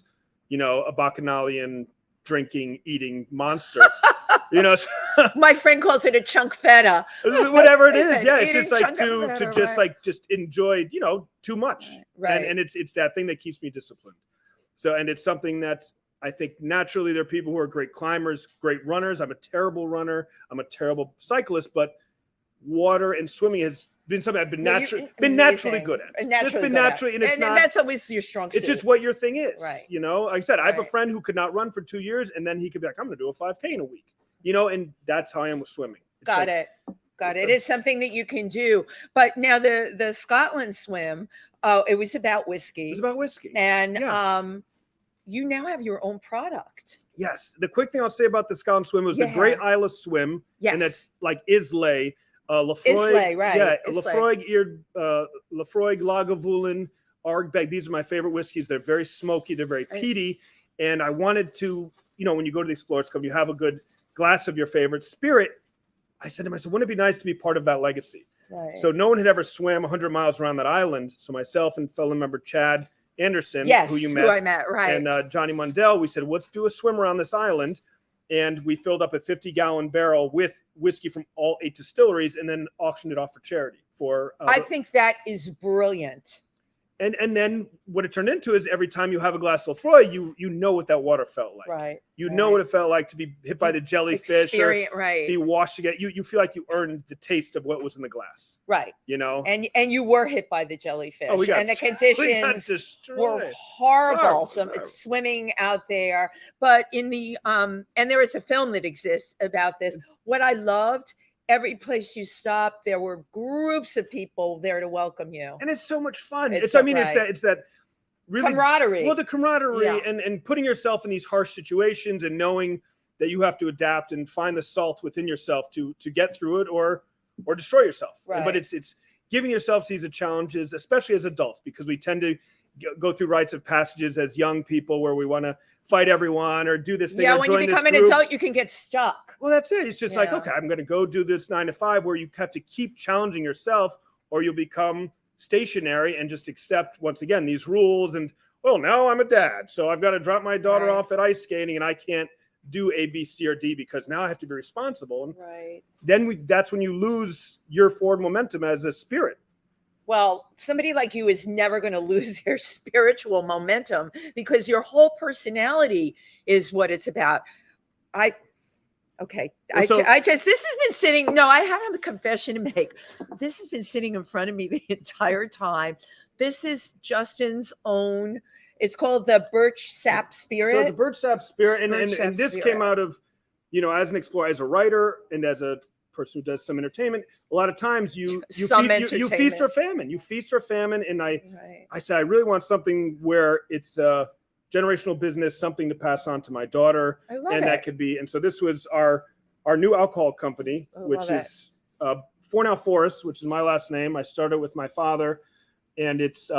a bacchanalian drinking, eating monster. My friend calls it a chunk feta. Whatever it is, yeah. It's just like just enjoy, too much. Right. And it's that thing that keeps me disciplined. So, and it's something that's, I think naturally there are people who are great climbers, great runners. I'm a terrible runner. I'm a terrible cyclist, but water and swimming has been something I've been naturally good at. And that's always your strong suit. It's just what your thing is. Right. Like I said, I have a friend who could not run for 2 years, and then he could be like, I'm going to do a 5K in a week. And that's how I am with swimming. Got it. It's something that you can do. But now the Scotland swim, it was about whiskey. It was about whiskey. And you now have your own product. Yes. The quick thing I'll say about the Scotland swim was the Great Isle of Swim. Yes. And that's like Islay. Islay, right. Yeah. Lafroig, Lagavulin, Ardbeg. These are my favorite whiskeys. They're very smoky. They're very peaty. And I wanted to, when you go to the Explorers Club, you have a good glass of your favorite spirit. I said to myself, wouldn't it be nice to be part of that legacy? Right. So no one had ever swam 100 miles around that island. So myself and fellow member Chad Anderson, who you met, who I met, right, and Johnny Mundell, we said, let's do a swim around this island. and we filled up a 50-gallon barrel with whiskey from all 8 distilleries, and then auctioned it off for charity. I think that is brilliant. And then what it turned into is every time you have a glass of Lefroy, you know what that water felt like. Right. You know what it felt like to be hit by the jellyfish or be washed again. You feel like you earned the taste of what was in the glass. Right. You know? And you were hit by the jellyfish. Oh, and the conditions were horrible. Swimming out there. But in the and there is a film that exists about this. What I loved, every place you stopped, there were groups of people there to welcome you. And it's so much fun. It's that really camaraderie. Well, the camaraderie and putting yourself in these harsh situations and knowing that you have to adapt and find the salt within yourself to get through it or destroy yourself. Right. But it's giving yourself these challenges, especially as adults, because we tend to go through rites of passages as young people where we want to fight everyone or do this thing. Yeah, when you become an adult, you can get stuck. Well, that's it. It's just like, okay, I'm going to go do this 9 to 5, where you have to keep challenging yourself, or you'll become stationary and just accept, once again, these rules. And, well, now I'm a dad, so I've got to drop my daughter off at ice skating, and I can't do A, B, C, or D because now I have to be responsible. And then that's when you lose your forward momentum as a spirit. Well, somebody like you is never going to lose their spiritual momentum because your whole personality is what it's about. This has been sitting. No, I have a confession to make. This has been sitting in front of me the entire time. This is Justin's own. It's called the Birch Sap Spirit. So it's a Birch Sap Spirit. And this came out of, as an explorer, as a writer, and as a person who does some entertainment. A lot of times you feast or famine. You feast or famine. And I said, I really want something where it's a generational business, something to pass on to my daughter. I love and it. That could be. And so this was our new alcohol company, which is Fornal Forests, which is my last name. I started with my father, and it's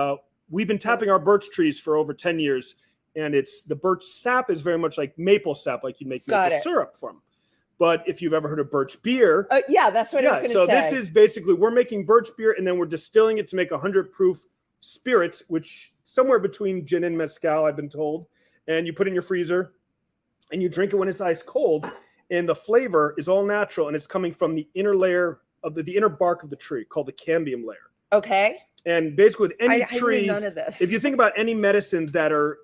we've been tapping our birch trees for over 10 years. And the birch sap is very much like maple sap, like you make maple syrup from. But if you've ever heard of birch beer. That's what I was going to say. So this is basically, we're making birch beer, and then we're distilling it to make 100 proof spirits, which somewhere between gin and mezcal, I've been told. And you put it in your freezer, and you drink it when it's ice cold. And the flavor is all natural, and it's coming from the inner layer of the inner bark of the tree, called the cambium layer. Okay. And basically with any tree, I knew none of this. If you think about any medicines that are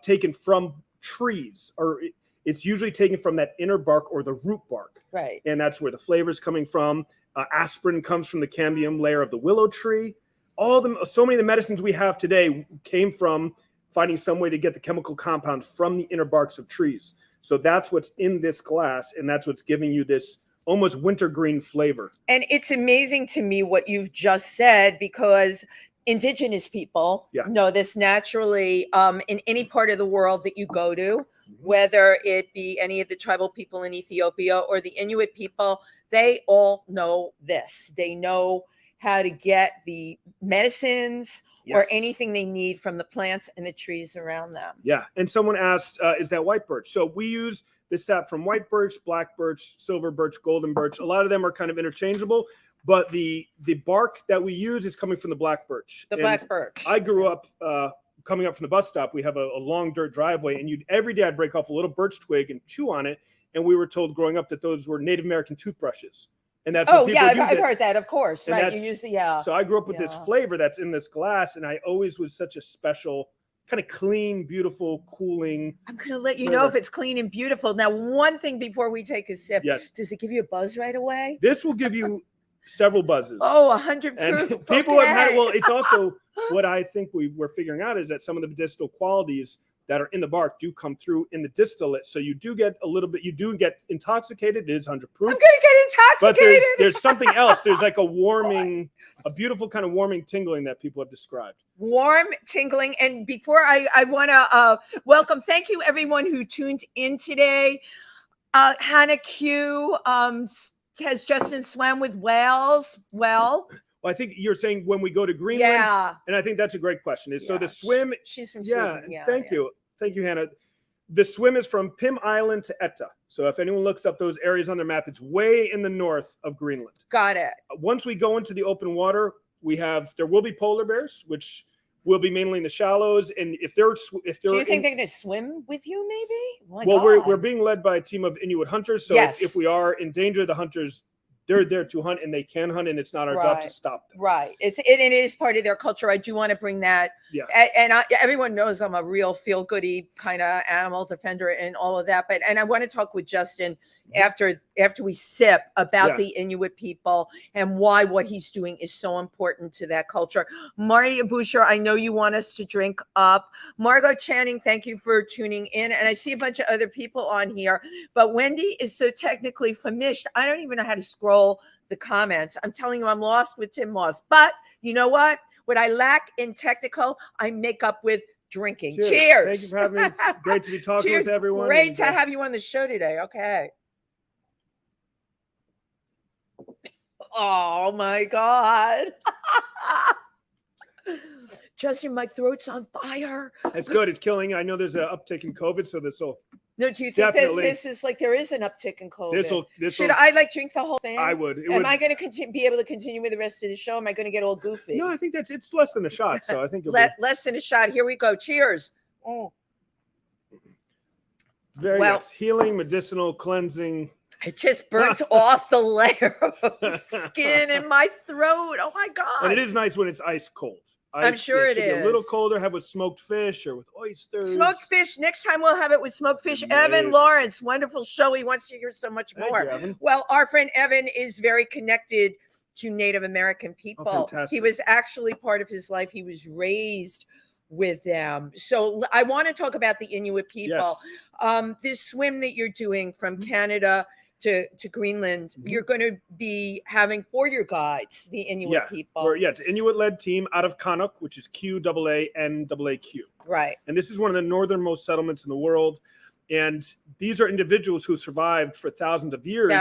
taken from trees, or it's usually taken from that inner bark or the root bark. Right. And that's where the flavor is coming from. Aspirin comes from the cambium layer of the willow tree. So many of the medicines we have today came from finding some way to get the chemical compounds from the inner barks of trees. So that's what's in this glass, and that's what's giving you this almost wintergreen flavor. And it's amazing to me what you've just said, because indigenous people know this naturally in any part of the world that you go to, whether it be any of the tribal people in Ethiopia or the Inuit people, they all know this. They know how to get the medicines or anything they need from the plants and the trees around them. Yeah. And someone asked, is that white birch? So we use this sap from white birch, black birch, silver birch, golden birch. A lot of them are kind of interchangeable, but the bark that we use is coming from the black birch. Black birch. I grew up coming up from the bus stop. We have a long dirt driveway, and every day I'd break off a little birch twig and chew on it. And we were told growing up that those were Native American toothbrushes. And that's what people use. I've heard that, of course. And right. You use So I grew up with this flavor that's in this glass, and I always was such a special, kind of clean, beautiful, cooling. I'm going to let you know if it's clean and beautiful. Now, one thing before we take a sip. Yes. Does it give you a buzz right away? This will give you several buzzes. 100 and proof. People have had, well, it's also what I think we're figuring out is that some of the medicinal qualities that are in the bark do come through in the distillate. So you do get intoxicated. It is 100 proof. I'm going to get intoxicated. But there's something else. There's like a beautiful kind of warming tingling that people have described. Warm tingling. And before I want to welcome, thank you everyone who tuned in today. Hannah Q has Justin swam with whales. Well, I think you're saying when we go to Greenland. Yeah. And I think that's a great question. So the swim. She's from Sweden. Thank you. Thank you, Hannah. The swim is from Pim Island to Etta. So if anyone looks up those areas on their map, it's way in the north of Greenland. Got it. Once we go into the open water, there will be polar bears, which will be mainly in the shallows. And if they're Do you think they're going to swim with you? Maybe. My well, God. we're being led by a team of Inuit hunters. So Yes. if we are in danger, the hunters, they're there to hunt and they can hunt, and it's not our job to Right. stop them. Right. It is part of their culture. I do want to bring that. Yeah. And everyone knows I'm a real feel goody kind of animal defender and all of that. But I want to talk with Justin after we sip about Yeah. the Inuit people and why what he's doing is so important to that culture. Marty Abusher, I know you want us to drink up. Margot Channing, thank you for tuning in. And I see a bunch of other people on here, but Wendy is so technically famished. I don't even know how to scroll the comments. I'm telling you, I'm lost with Tym Moss. But you know what? What I lack in technical, I make up with drinking. Cheers. Thank you for having me. It's great to be talking Cheers. with everyone. Great and, to have you on the show today. Okay. Oh my God. Justin, my throat's on fire. It's good. It's killing. I know there's an uptick in COVID, so this will. No, do you think that Definitely. this is like there is an uptick in COVID? Should will. I like drink the whole thing? I would. Am I going to be able to continue with the rest of the show? Am I going to get all goofy? No, I think it's less than a shot. So I think it'll less than a shot. Here we go. Cheers. Oh. Very nice. Healing, medicinal, cleansing. It just burnt off the layer of skin in my throat. Oh my God. And it is nice when it's ice cold. I'm sure it should be is. a little colder. Have with smoked fish or with oysters. Smoked fish. Next time we'll have it with smoked fish. Amazing. Evan Lawrence, wonderful show. He wants to hear so much Thank more. you, Evan. Well, our friend Evan is very connected to Native American people. fantastic. He was actually part of his life. He was raised with them. So I want to talk about the Inuit people. Yes. This swim that you're doing from Canada to Greenland, you're going to be having for your guides the Inuit people. It's an Inuit-led team out of Kanuk, which is QAANAAQ. Right. And this is one of the northernmost settlements in the world. And these are individuals who survived for thousands of years.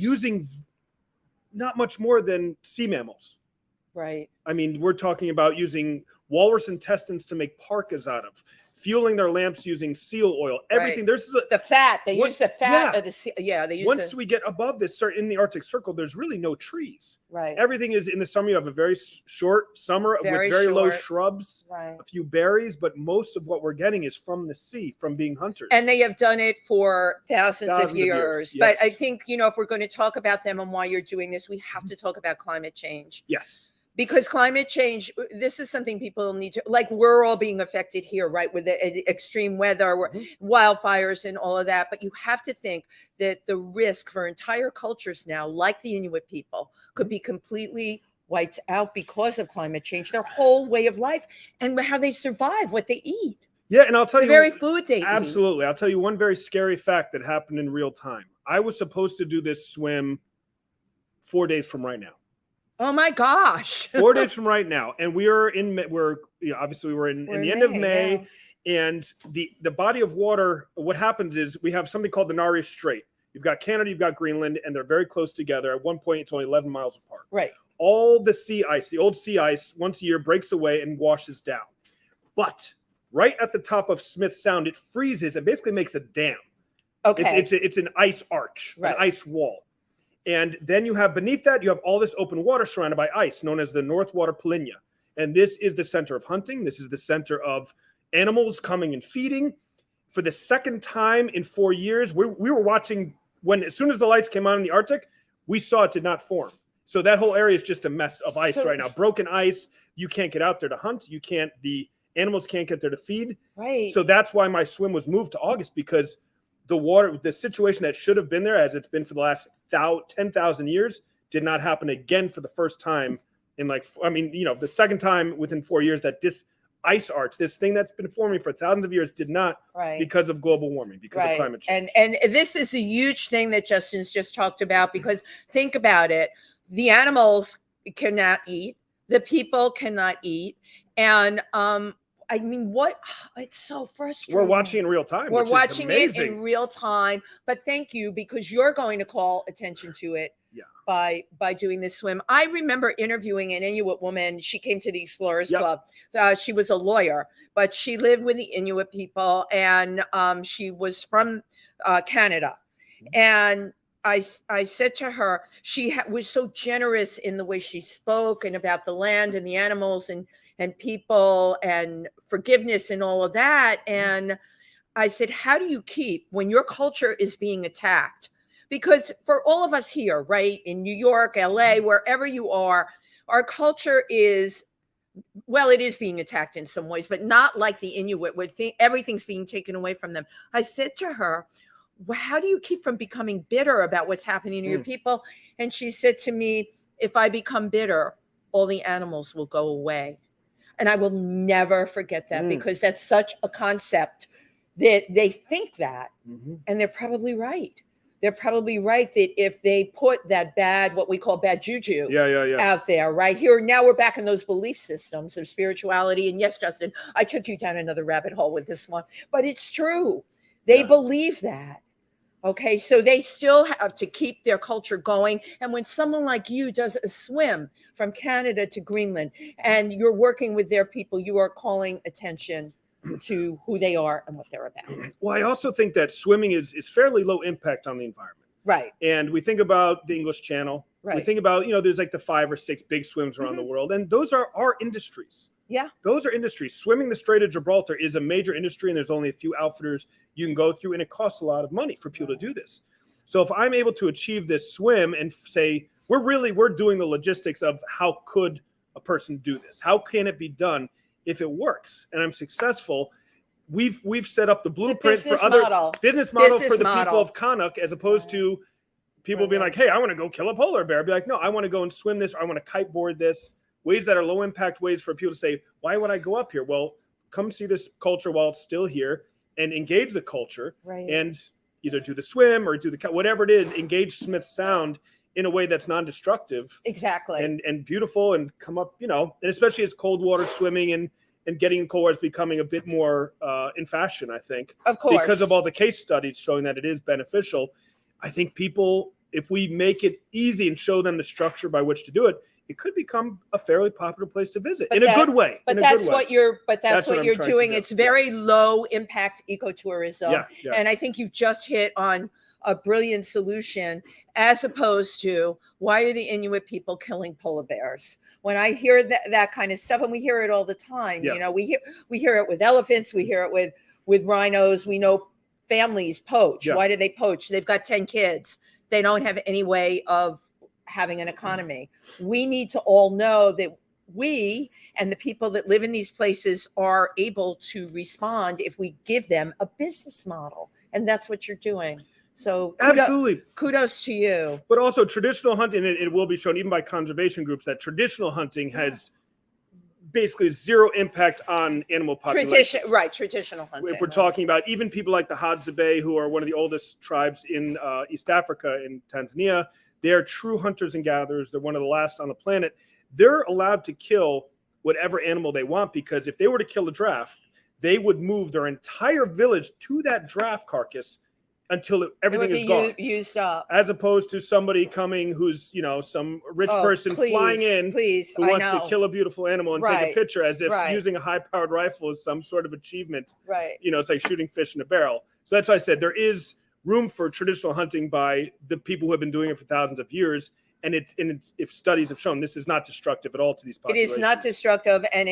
Using not much more than sea mammals. Right. I mean, we're talking about using walrus intestines to make parkas out of, fueling their lamps using seal oil, everything. Right. There's the fat. They use the fat of the sea. Yeah, they use once we get above this, in the Arctic Circle, there's really no trees. Right. Everything is in the summer. You have a very short summer with very low shrubs, a few berries, but most of what we're getting is from the sea, from being hunters. And they have done it for thousands of years. Yes. But I think, if we're going to talk about them and why you're doing this, we have to talk about climate change. Yes. Because climate change, this is something people need to, like, we're all being affected here, right? With the extreme weather, wildfires and all of that. But you have to think that the risk for entire cultures now, like the Inuit people, could be completely wiped out because of climate change, their whole way of life and how they survive, what they eat. Yeah, and I'll tell the you. The very food they eat. Absolutely. I'll tell you one very scary fact that happened in real time. I was supposed to do this swim 4 days from right now. Oh my gosh. 4 days from right now. And obviously we're in the end of May. Yeah. And the body of water, what happens is we have something called the Nares Strait. You've got Canada, you've got Greenland, and they're very close together. At one point, it's only 11 miles apart. Right. All the sea ice, the old sea ice, once a year breaks away and washes down. But right at the top of Smith Sound, it freezes and basically makes a dam. Okay. It's an ice arch, an ice wall. And then you have beneath that, you have all this open water surrounded by ice, known as the North Water Polynya. And this is the center of hunting. This is the center of animals coming and feeding. For the second time in 4 years, we were watching as soon as the lights came on in the Arctic, we saw it did not form. So that whole area is just a mess of ice right now. Broken ice. You can't get out there to hunt. The animals can't get there to feed. Right. So that's why my swim was moved to August, because the situation that should have been there, as it's been for the last 10,000 years, did not happen again for the first time in the second time within 4 years that this ice arch, this thing that's been forming for thousands of years, did not because of global warming, because of climate change. And this is a huge thing that Justin's just talked about, because think about it. The animals cannot eat. The people cannot eat. And, it's so frustrating. We're watching in real time. We're watching it in real time. But thank you, because you're going to call attention to it by doing this swim. I remember interviewing an Inuit woman. She came to the Explorers Club. She was a lawyer, but she lived with the Inuit people, and she was from Canada. And I said to her, she was so generous in the way she spoke and about the land and the animals and people and forgiveness and all of that. And I said, how do you keep when your culture is being attacked? Because for all of us here, right, in New York, LA, wherever you are, our culture is, well, it is being attacked in some ways, but not like the Inuit, where everything's being taken away from them. I said to her, well, how do you keep from becoming bitter about what's happening to your people? And she said to me, if I become bitter, all the animals will go away. And I will never forget that, because that's such a concept that they think that, and they're probably right. They're probably right that if they put that bad, what we call bad juju out there, right here, now we're back in those belief systems of spirituality. And yes, Justin, I took you down another rabbit hole with this one, but it's true. They believe that. Okay, so they still have to keep their culture going. And when someone like you does a swim from Canada to Greenland and you're working with their people, you are calling attention to who they are and what they're about. Well, I also think that swimming is fairly low impact on the environment. Right. And we think about the English Channel. Right. We think about, there's like the 5 or 6 big swims around the world. And those are our industries. Yeah. Those are industries. Swimming the Strait of Gibraltar is a major industry, and there's only a few outfitters you can go through, and it costs a lot of money for people to do this. So if I'm able to achieve this swim and say, we're doing the logistics of how could a person do this? How can it be done if it works? And I'm successful. We've set up the blueprint for other business model for the people of Canuck, as opposed to people being like, hey, I want to go kill a polar bear. I'd be like, no, I want to go and swim this, or I want to kiteboard this. Ways that are low impact ways for people to say, why would I go up here? Well, come see this culture while it's still here and engage the culture, and either do the swim or do whatever it is, engage Smith Sound in a way that's non-destructive. Exactly. And beautiful, and come up, and especially as cold water swimming and getting in cold water is becoming a bit more in fashion, I think. Of course. Because of all the case studies showing that it is beneficial. I think people, if we make it easy and show them the structure by which to do it, it could become a fairly popular place to visit in a good way. But that's what you're doing. It's very low impact ecotourism. Yeah. And I think you've just hit on a brilliant solution, as opposed to, why are the Inuit people killing polar bears? When I hear that kind of stuff, and we hear it all the time, we hear it with elephants, we hear it with rhinos. We know families poach. Why do they poach? They've got 10 kids. They don't have any way of having an economy. We need to all know that we and the people that live in these places are able to respond if we give them a business model. And that's what you're doing. So absolutely, kudos to you. But also traditional hunting, it will be shown even by conservation groups that traditional hunting has basically zero impact on animal populations. Traditional hunting. If we're talking about even people like the Hadzabe, who are one of the oldest tribes in East Africa, in Tanzania, they're true hunters and gatherers. They're one of the last on the planet. They're allowed to kill whatever animal they want, because if they were to kill a giraffe, they would move their entire village to that giraffe carcass until everything is gone, used up. As opposed to somebody coming who's, some rich person flying in who wants to kill a beautiful animal and take a picture, as if using a high-powered rifle is some sort of achievement. Right. It's like shooting fish in a barrel. So that's why I said there is room for traditional hunting by the people who have been doing it for thousands of years. And if studies have shown, this is not destructive at all to these populations. It is not destructive, and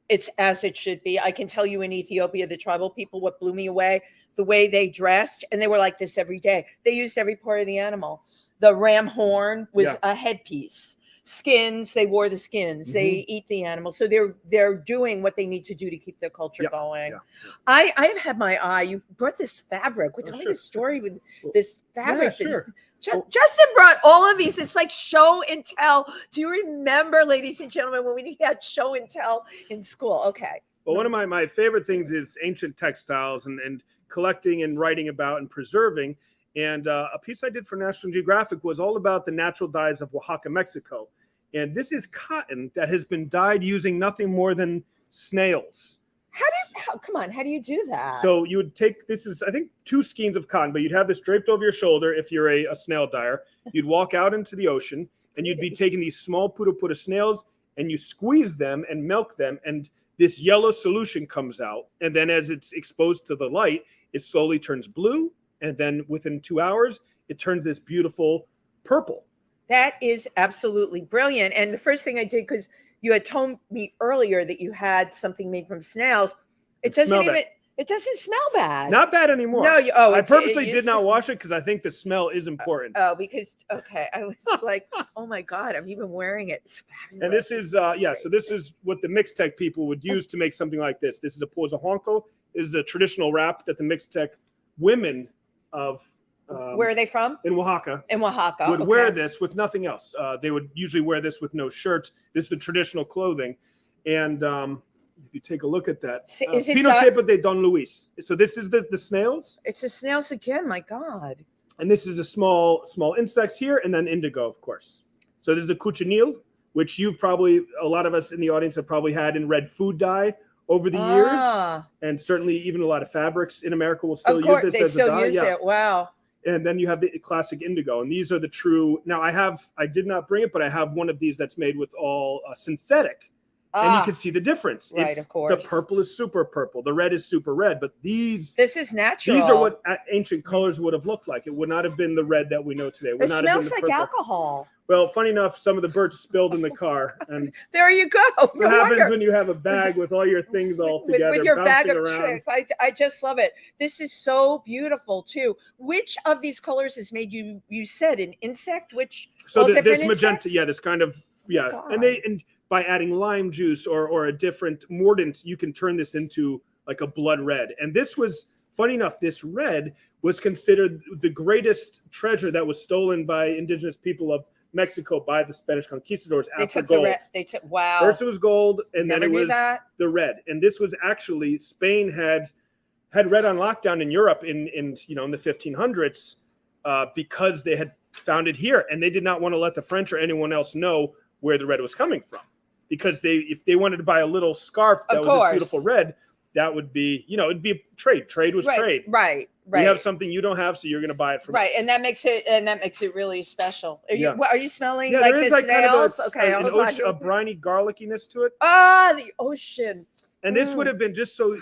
it's as it should be. I can tell you, in Ethiopia, the tribal people, what blew me away, the way they dressed, and they were like this every day. They used every part of the animal. The ram horn was a headpiece. Skins, they wore the skins. They eat the animal. So they're doing what they need to do to keep their culture going. Yeah. I have had my eye. You brought this fabric. Tell me the story with this fabric. Yeah, sure. Justin brought all of these. It's like show and tell. Do you remember, ladies and gentlemen, when we had show and tell in school? Okay. Well, one of my favorite things is ancient textiles and collecting and writing about and preserving. And a piece I did for National Geographic was all about the natural dyes of Oaxaca, Mexico. And this is cotton that has been dyed using nothing more than snails. How do you do that? So you would take, this is, I think, 2 skeins of cotton, but you'd have this draped over your shoulder if you're a snail dyer. You'd walk out into the ocean, and you'd be taking these small puta snails, and you squeeze them and milk them, and this yellow solution comes out. And then as it's exposed to the light, it slowly turns blue, and then within 2 hours, it turns this beautiful purple. That is absolutely brilliant. And the first thing I did, because you had told me earlier that you had something made from snails, it doesn't smell bad. Not bad anymore. No, I purposely did not wash it because I think the smell is important. Oh, because I was like, oh my God, I'm even wearing it. It's fabulous. And this is so this is what the Mixtec people would use to make something like this. This is a pozahuanco. This is a traditional wrap that the Mixtec women of where are they from? In Oaxaca. In Oaxaca. Would wear this with nothing else. They would usually wear this with no shirt. This is the traditional clothing. And if you take a look at that, is it Phenotype de Don Luis. So this is the snails. It's the snails again. My God. And this is a small insects here, and then indigo, of course. So this is a cochineal, which a lot of us in the audience have probably had in red food dye over the years, and certainly even a lot of fabrics in America will still use this as a dye. It. Wow. And then you have the classic indigo, and these are the true. Now I did not bring it, but I have one of these that's made with all synthetic. And you can see the difference. Right, of course. The purple is super purple. The red is super red. But this is natural. These are what ancient colors would have looked like. It would not have been the red that we know today. It smells like alcohol. Well, funny enough, some of the birch spilled in the car. And there you go. What happens when you have a bag with all your things all together, with your bag of around. tricks. I just love it. This is so beautiful too. Which of these colors has made you said an insect? Which this magenta, this kind of and by adding lime juice or a different mordant, you can turn this into like a blood red. And this was, funny enough, this red was considered the greatest treasure that was stolen by indigenous people of Mexico by the Spanish conquistadors after gold. Wow. First it was gold, and Never then it was the red. And this was actually, Spain had red on lockdown in Europe in the 1500s because they had found it here, and they did not want to let the French or anyone else know where the red was coming from. Because if they wanted to buy a little scarf that was this beautiful red, that would be, it'd be trade. Trade was trade. Right. We have something you don't have, so you're going to buy it from us. And that makes it really special. Are you smelling like there is the snails? A briny garlickiness to it. The ocean. And this would have been just so.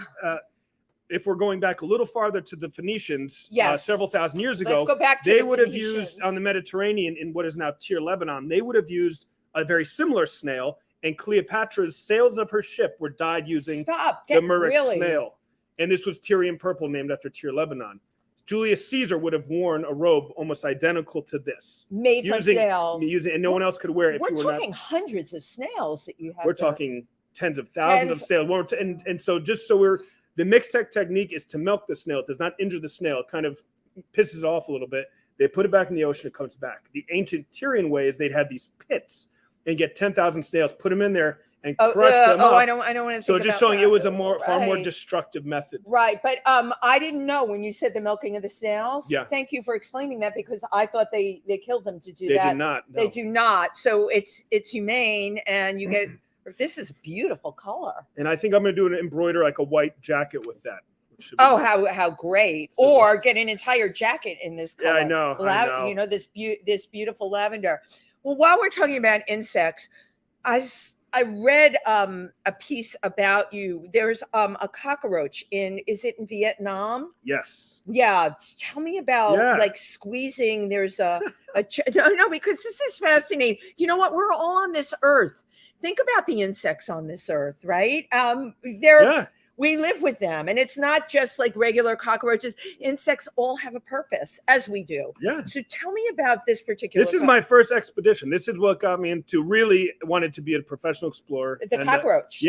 If we're going back a little farther to the Phoenicians, several thousand years ago, let's go back to they would have used on the Mediterranean in what is now Tyre, Lebanon. They would have used a very similar snail. And Cleopatra's sails of her ship were dyed using the Murex snail. And this was Tyrian purple, named after Tyre, Lebanon. Julius Caesar would have worn a robe almost identical to this. Made from snails. And no one else could wear it. We're talking hundreds of snails that you have. We're talking tens of thousands of snails. And so the Mixtec technique is to milk the snail. It does not injure the snail. It kind of pisses it off a little bit. They put it back in the ocean. It comes back. The ancient Tyrian way is they'd have these pits and get 10,000 snails, put them in there, and crush them up. I don't want to think so just showing it was a far more destructive method. Right, but I didn't know when you said the milking of the snails. Yeah. Thank you for explaining that, because I thought they killed them to do that. They did not. No. They do not. So it's humane, and you get this is beautiful color. And I think I'm going to embroider like a white jacket with that. Oh, how great! So, or get an entire jacket in this color. Yeah, I know. This beautiful lavender. Well, while we're talking about insects, I read a piece about you. There's a cockroach is it in Vietnam? Yes. Yeah. Tell me about like squeezing. There's no, because this is fascinating. You know what? We're all on this earth. Think about the insects on this earth, right? We live with them, and it's not just like regular cockroaches. Insects all have a purpose, as we do. Yeah. So tell me about this particular. This is my first expedition. This is what got me into really wanted to be a professional explorer. The cockroach.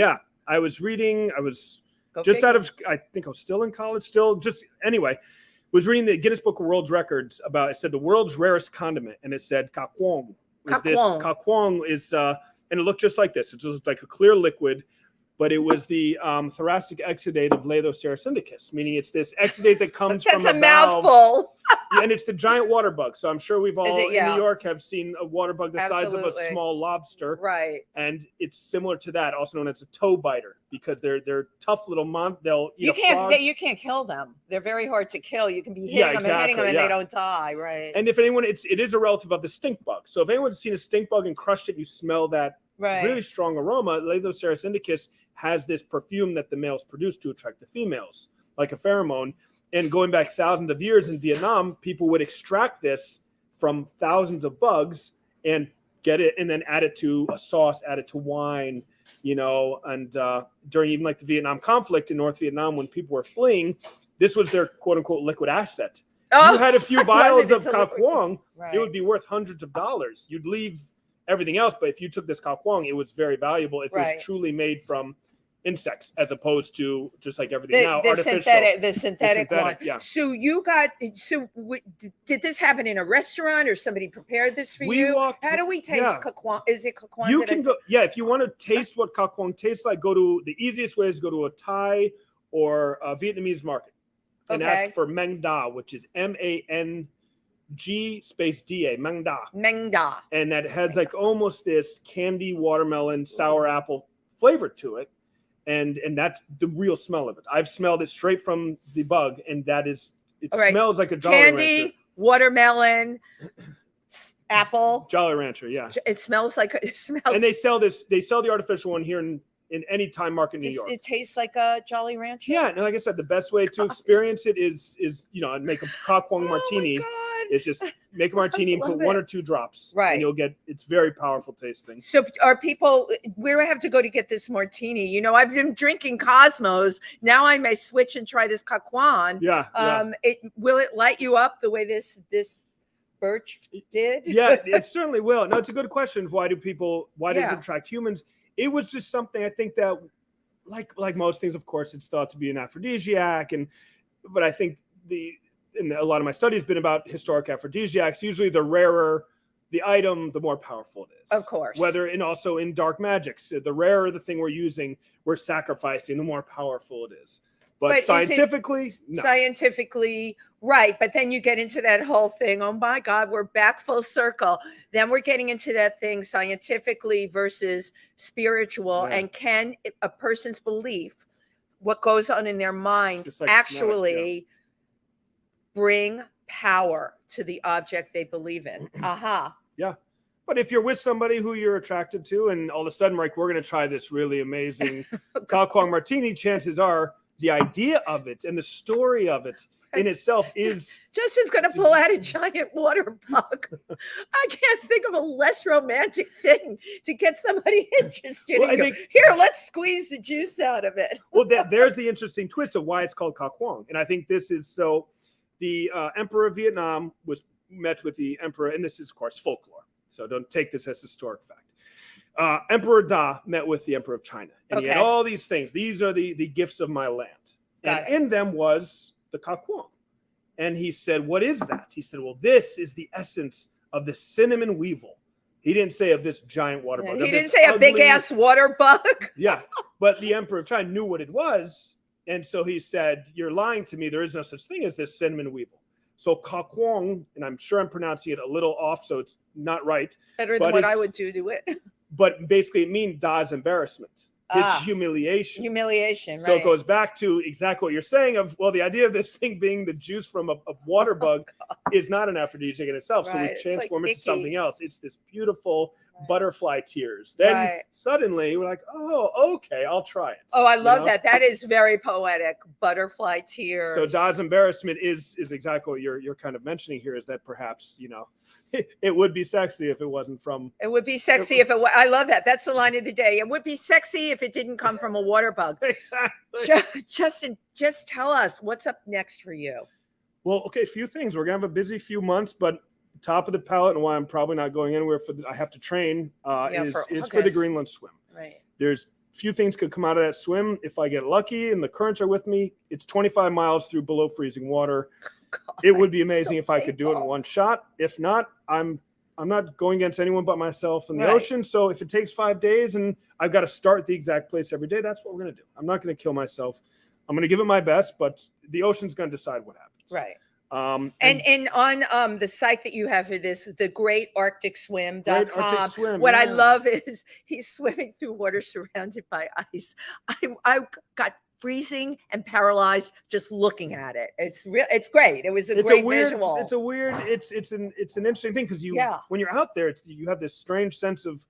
I was reading. I was I think I was still in college. Was reading the Guinness Book of World Records about. It said the world's rarest condiment, and it said caquong. Caquong is, and it looked just like this. It just like a clear liquid. But it was the thoracic exudate of Lathoceras indicus, meaning it's this exudate that comes from a valve. Mouthful. And it's the giant water bug. So I'm sure we've all in New York have seen a water bug the size of a small lobster. Right. And it's similar to that, also known as a toe biter, because they're tough little they'll eat you can't kill them. They're very hard to kill. You can be hitting them and they don't die. Right. And if anyone, it is a relative of the stink bug. So if anyone's seen a stink bug and crushed it, you smell that really strong aroma. Lathoceras indicus has this perfume that the males produce to attract the females, like a pheromone. And going back thousands of years in Vietnam, people would extract this from thousands of bugs and get it and then add it to a sauce, add it to wine, you know, and during even like the Vietnam conflict in North Vietnam, when people were fleeing, this was their quote unquote liquid asset. Oh, You had a few vials of a Cao liquid- Quang, Right. it would be worth hundreds of dollars. You'd leave everything else, but if you took this Cao Quang, it was very valuable if it Right. was truly made from insects as opposed to just like everything now, the artificial. synthetic one. Yeah. So did this happen in a restaurant or somebody prepared this for We you? walked- How do we taste yeah. Cao Quang? Is it Cao Quang? You Did I can say- go, yeah, if you want to taste what Cao Quang tastes like, go to the easiest way is go to a Thai or a Vietnamese market and Okay. ask for Mang Da, which is MANG space DA, Mang Da. Meng Da. And that has like almost this candy watermelon sour apple flavor to it. And that's the real smell of it. I've smelled it straight from the bug, and that is, it All right. smells like a Jolly Candy, Rancher. watermelon, apple. Jolly Rancher, yeah. It smells like it smells. And they sell the artificial one here in any Thai market in New York. It tastes like a Jolly Rancher. Yeah, and like I said, the best way to experience it is you know, and make a Cao Quang martini. Oh my God. It's just make a martini and put love one it. or two drops, Right. and you'll get, it's very powerful tasting. So are people, where do I have to go to get this martini? You know, I've been drinking Cosmos. Now I may switch and try this Cao Quang. Yeah, yeah. Will it light you up the way this birch did? Yeah, it certainly will. No, it's a good question. Why does Yeah. it attract humans? It was just something I think that, like most things, of course, it's thought to be an aphrodisiac, but I think and a lot of my studies been about historic aphrodisiacs. Usually, the rarer the item, the more powerful it is. Of course. And also in dark magics, the rarer the thing we're sacrificing, the more powerful it is. But is it scientifically, no. Scientifically, right. But then you get into that whole thing. Oh my God, we're back full circle. Then we're getting into that thing scientifically versus spiritual. Yeah. And can a person's belief, what goes on in their mind, Just like actually bring power to the object they believe in? Aha. Yeah. But if you're with somebody who you're attracted to, and all of a sudden, like, we're going to try this really amazing Cao Quang martini, chances are the idea of it and the story of it in itself is. Justin's going to pull out a giant water bug. I can't think of a less romantic thing to get somebody interested Well, in. I think- Here, let's squeeze the juice out of it. Well, there's the interesting twist of why it's called Cao Quang. And I think this is so. The Emperor of Vietnam met with the Emperor, and this is, of course, folklore. So don't take this as historic fact. Emperor Da met with the Emperor of China, and he had Okay. all these things. These are the gifts of my land. Got And it. in them was the Cao Quang. And he said, what is that? He said, well, this is the essence of the cinnamon weevil. He didn't say of this giant water bug. He of didn't this say a big ugly- ass water bug. Yeah, but the Emperor of China knew what it was. And so he said, you're lying to me. There is no such thing as this cinnamon weevil. So Cao Quang, and I'm sure I'm pronouncing it a little off, so it's not right. It's better But than what I it's- would do to it. But basically it means Da's embarrassment, his humiliation. Humiliation, So right? it goes back to exactly what you're saying of, well, the idea of this thing being the juice from a water bug is not an aphrodisiac in itself. So Right. we It's like transform it to icky. something else. It's this beautiful butterfly tears. Then Right. suddenly we're like, oh, okay, I'll try it. Oh, I love know? that. That is very poetic. Butterfly tears. So Da's embarrassment is exactly what you're kind of mentioning here, is that perhaps, you know, it would be sexy if it wasn't from. It would be sexy if it was. I love that. That's the line of the day. It would be sexy if it didn't come from a water bug. Exactly. Justin, just tell us what's up next for you. Well, okay, a few things. We're gonna have a busy few months, but top of the palette, and why I'm probably not going anywhere I have to train is for the August. Greenland swim. Right. There's few things could come out of that swim if I get lucky and the currents are with me. It's 25 miles through below freezing water. It would be amazing if I could do it in one shot. If not, I'm not going against anyone but myself in the Right. ocean. So if it takes 5 days and I've got to start at the exact place every day, that's what we're going to do. I'm not going to kill myself. I'm going to give it my best, but the ocean's going to decide what happens. Right. And on the site that you have for this, the greatarcticswim.com, Great Arctic Swim, what I yeah. love is he's swimming through water surrounded by ice. I got freezing and paralyzed just looking at it. It's great. It was a great visual. It's an interesting thing because when you're out there, you have this strange sense of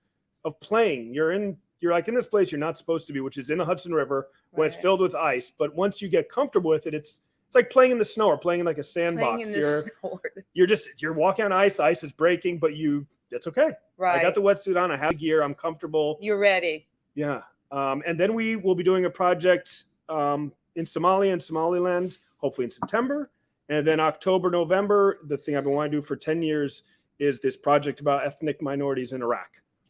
playing. You're like in this place you're not supposed to be, which is in the Hudson River when it's Right. filled with ice. But once you get comfortable with it, it's like playing in the snow or playing in like a Playing sandbox. in the snow. You're walking on ice. The ice is breaking, but it's okay. Right. I got the wetsuit on. I have the gear. I'm comfortable. You're ready. Yeah. And then we will be doing a project in Somalia and Somaliland, hopefully in September. And then October, November, the thing I've been wanting to do for 10 years is this project about ethnic minorities in Iraq.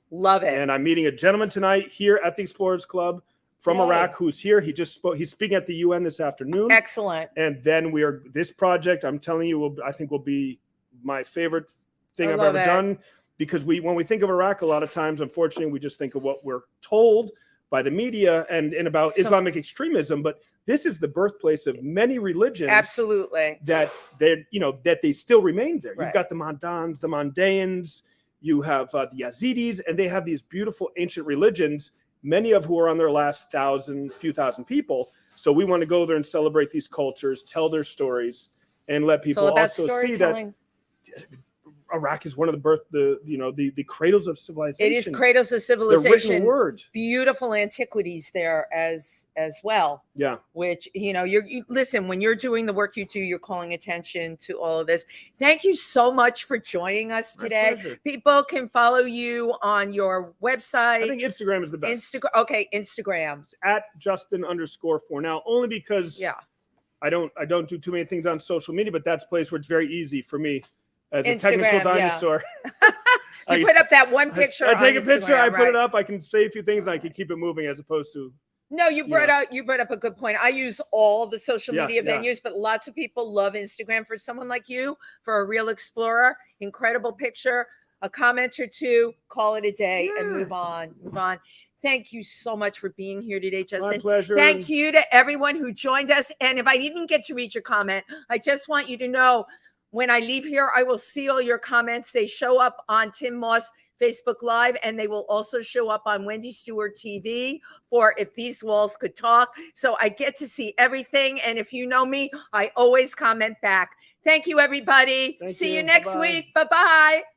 Love it. And I'm meeting a gentleman tonight here at the Explorers Club from Iraq who's here. He just spoke. He's speaking at the UN this afternoon. Excellent. And then this project, I'm telling you, I think will be my favorite thing I've ever done. Because when we think of Iraq, a lot of times, unfortunately, we just think of what we're told by the media and about Islamic extremism. But this is the birthplace of many religions. Absolutely. That they still remain there. You've got the Mandans, the Mandaeans, you have the Yazidis, and they have these beautiful ancient religions, many of who are on their last few thousand people. So we want to go there and celebrate these cultures, tell their stories, and let people also see that Iraq is one of the cradles of civilization. It is cradles of civilization. The written word. Beautiful antiquities there as well. Yeah. Which you listen, when you're doing the work you do, you're calling attention to all of this. Thank you so much for joining us today. My pleasure. People can follow you on your website. I think Instagram is the best. Instagram. It's at Justin_Fornal, only because I don't do too many things on social media, but that's a place where it's very easy for me. As a technical dinosaur. You put up that one picture. I take a picture, I put it up, I can say a few things, and I can keep it moving as opposed to. No, you brought up a good point. I use all the social media venues, but lots of people love Instagram. For someone like you, for a real explorer, incredible picture, a comment or two, call it a day and move on. Thank you so much for being here today, Justin. My pleasure. Thank you to everyone who joined us. And if I didn't get to read your comment, I just want you to know, when I leave here, I will see all your comments. They show up on Tym Moss Facebook Live, and they will also show up on Wendy Stuart TV for If These Walls Could Talk. So I get to see everything. And if you know me, I always comment back. Thank you, everybody. See you next week. Bye-bye.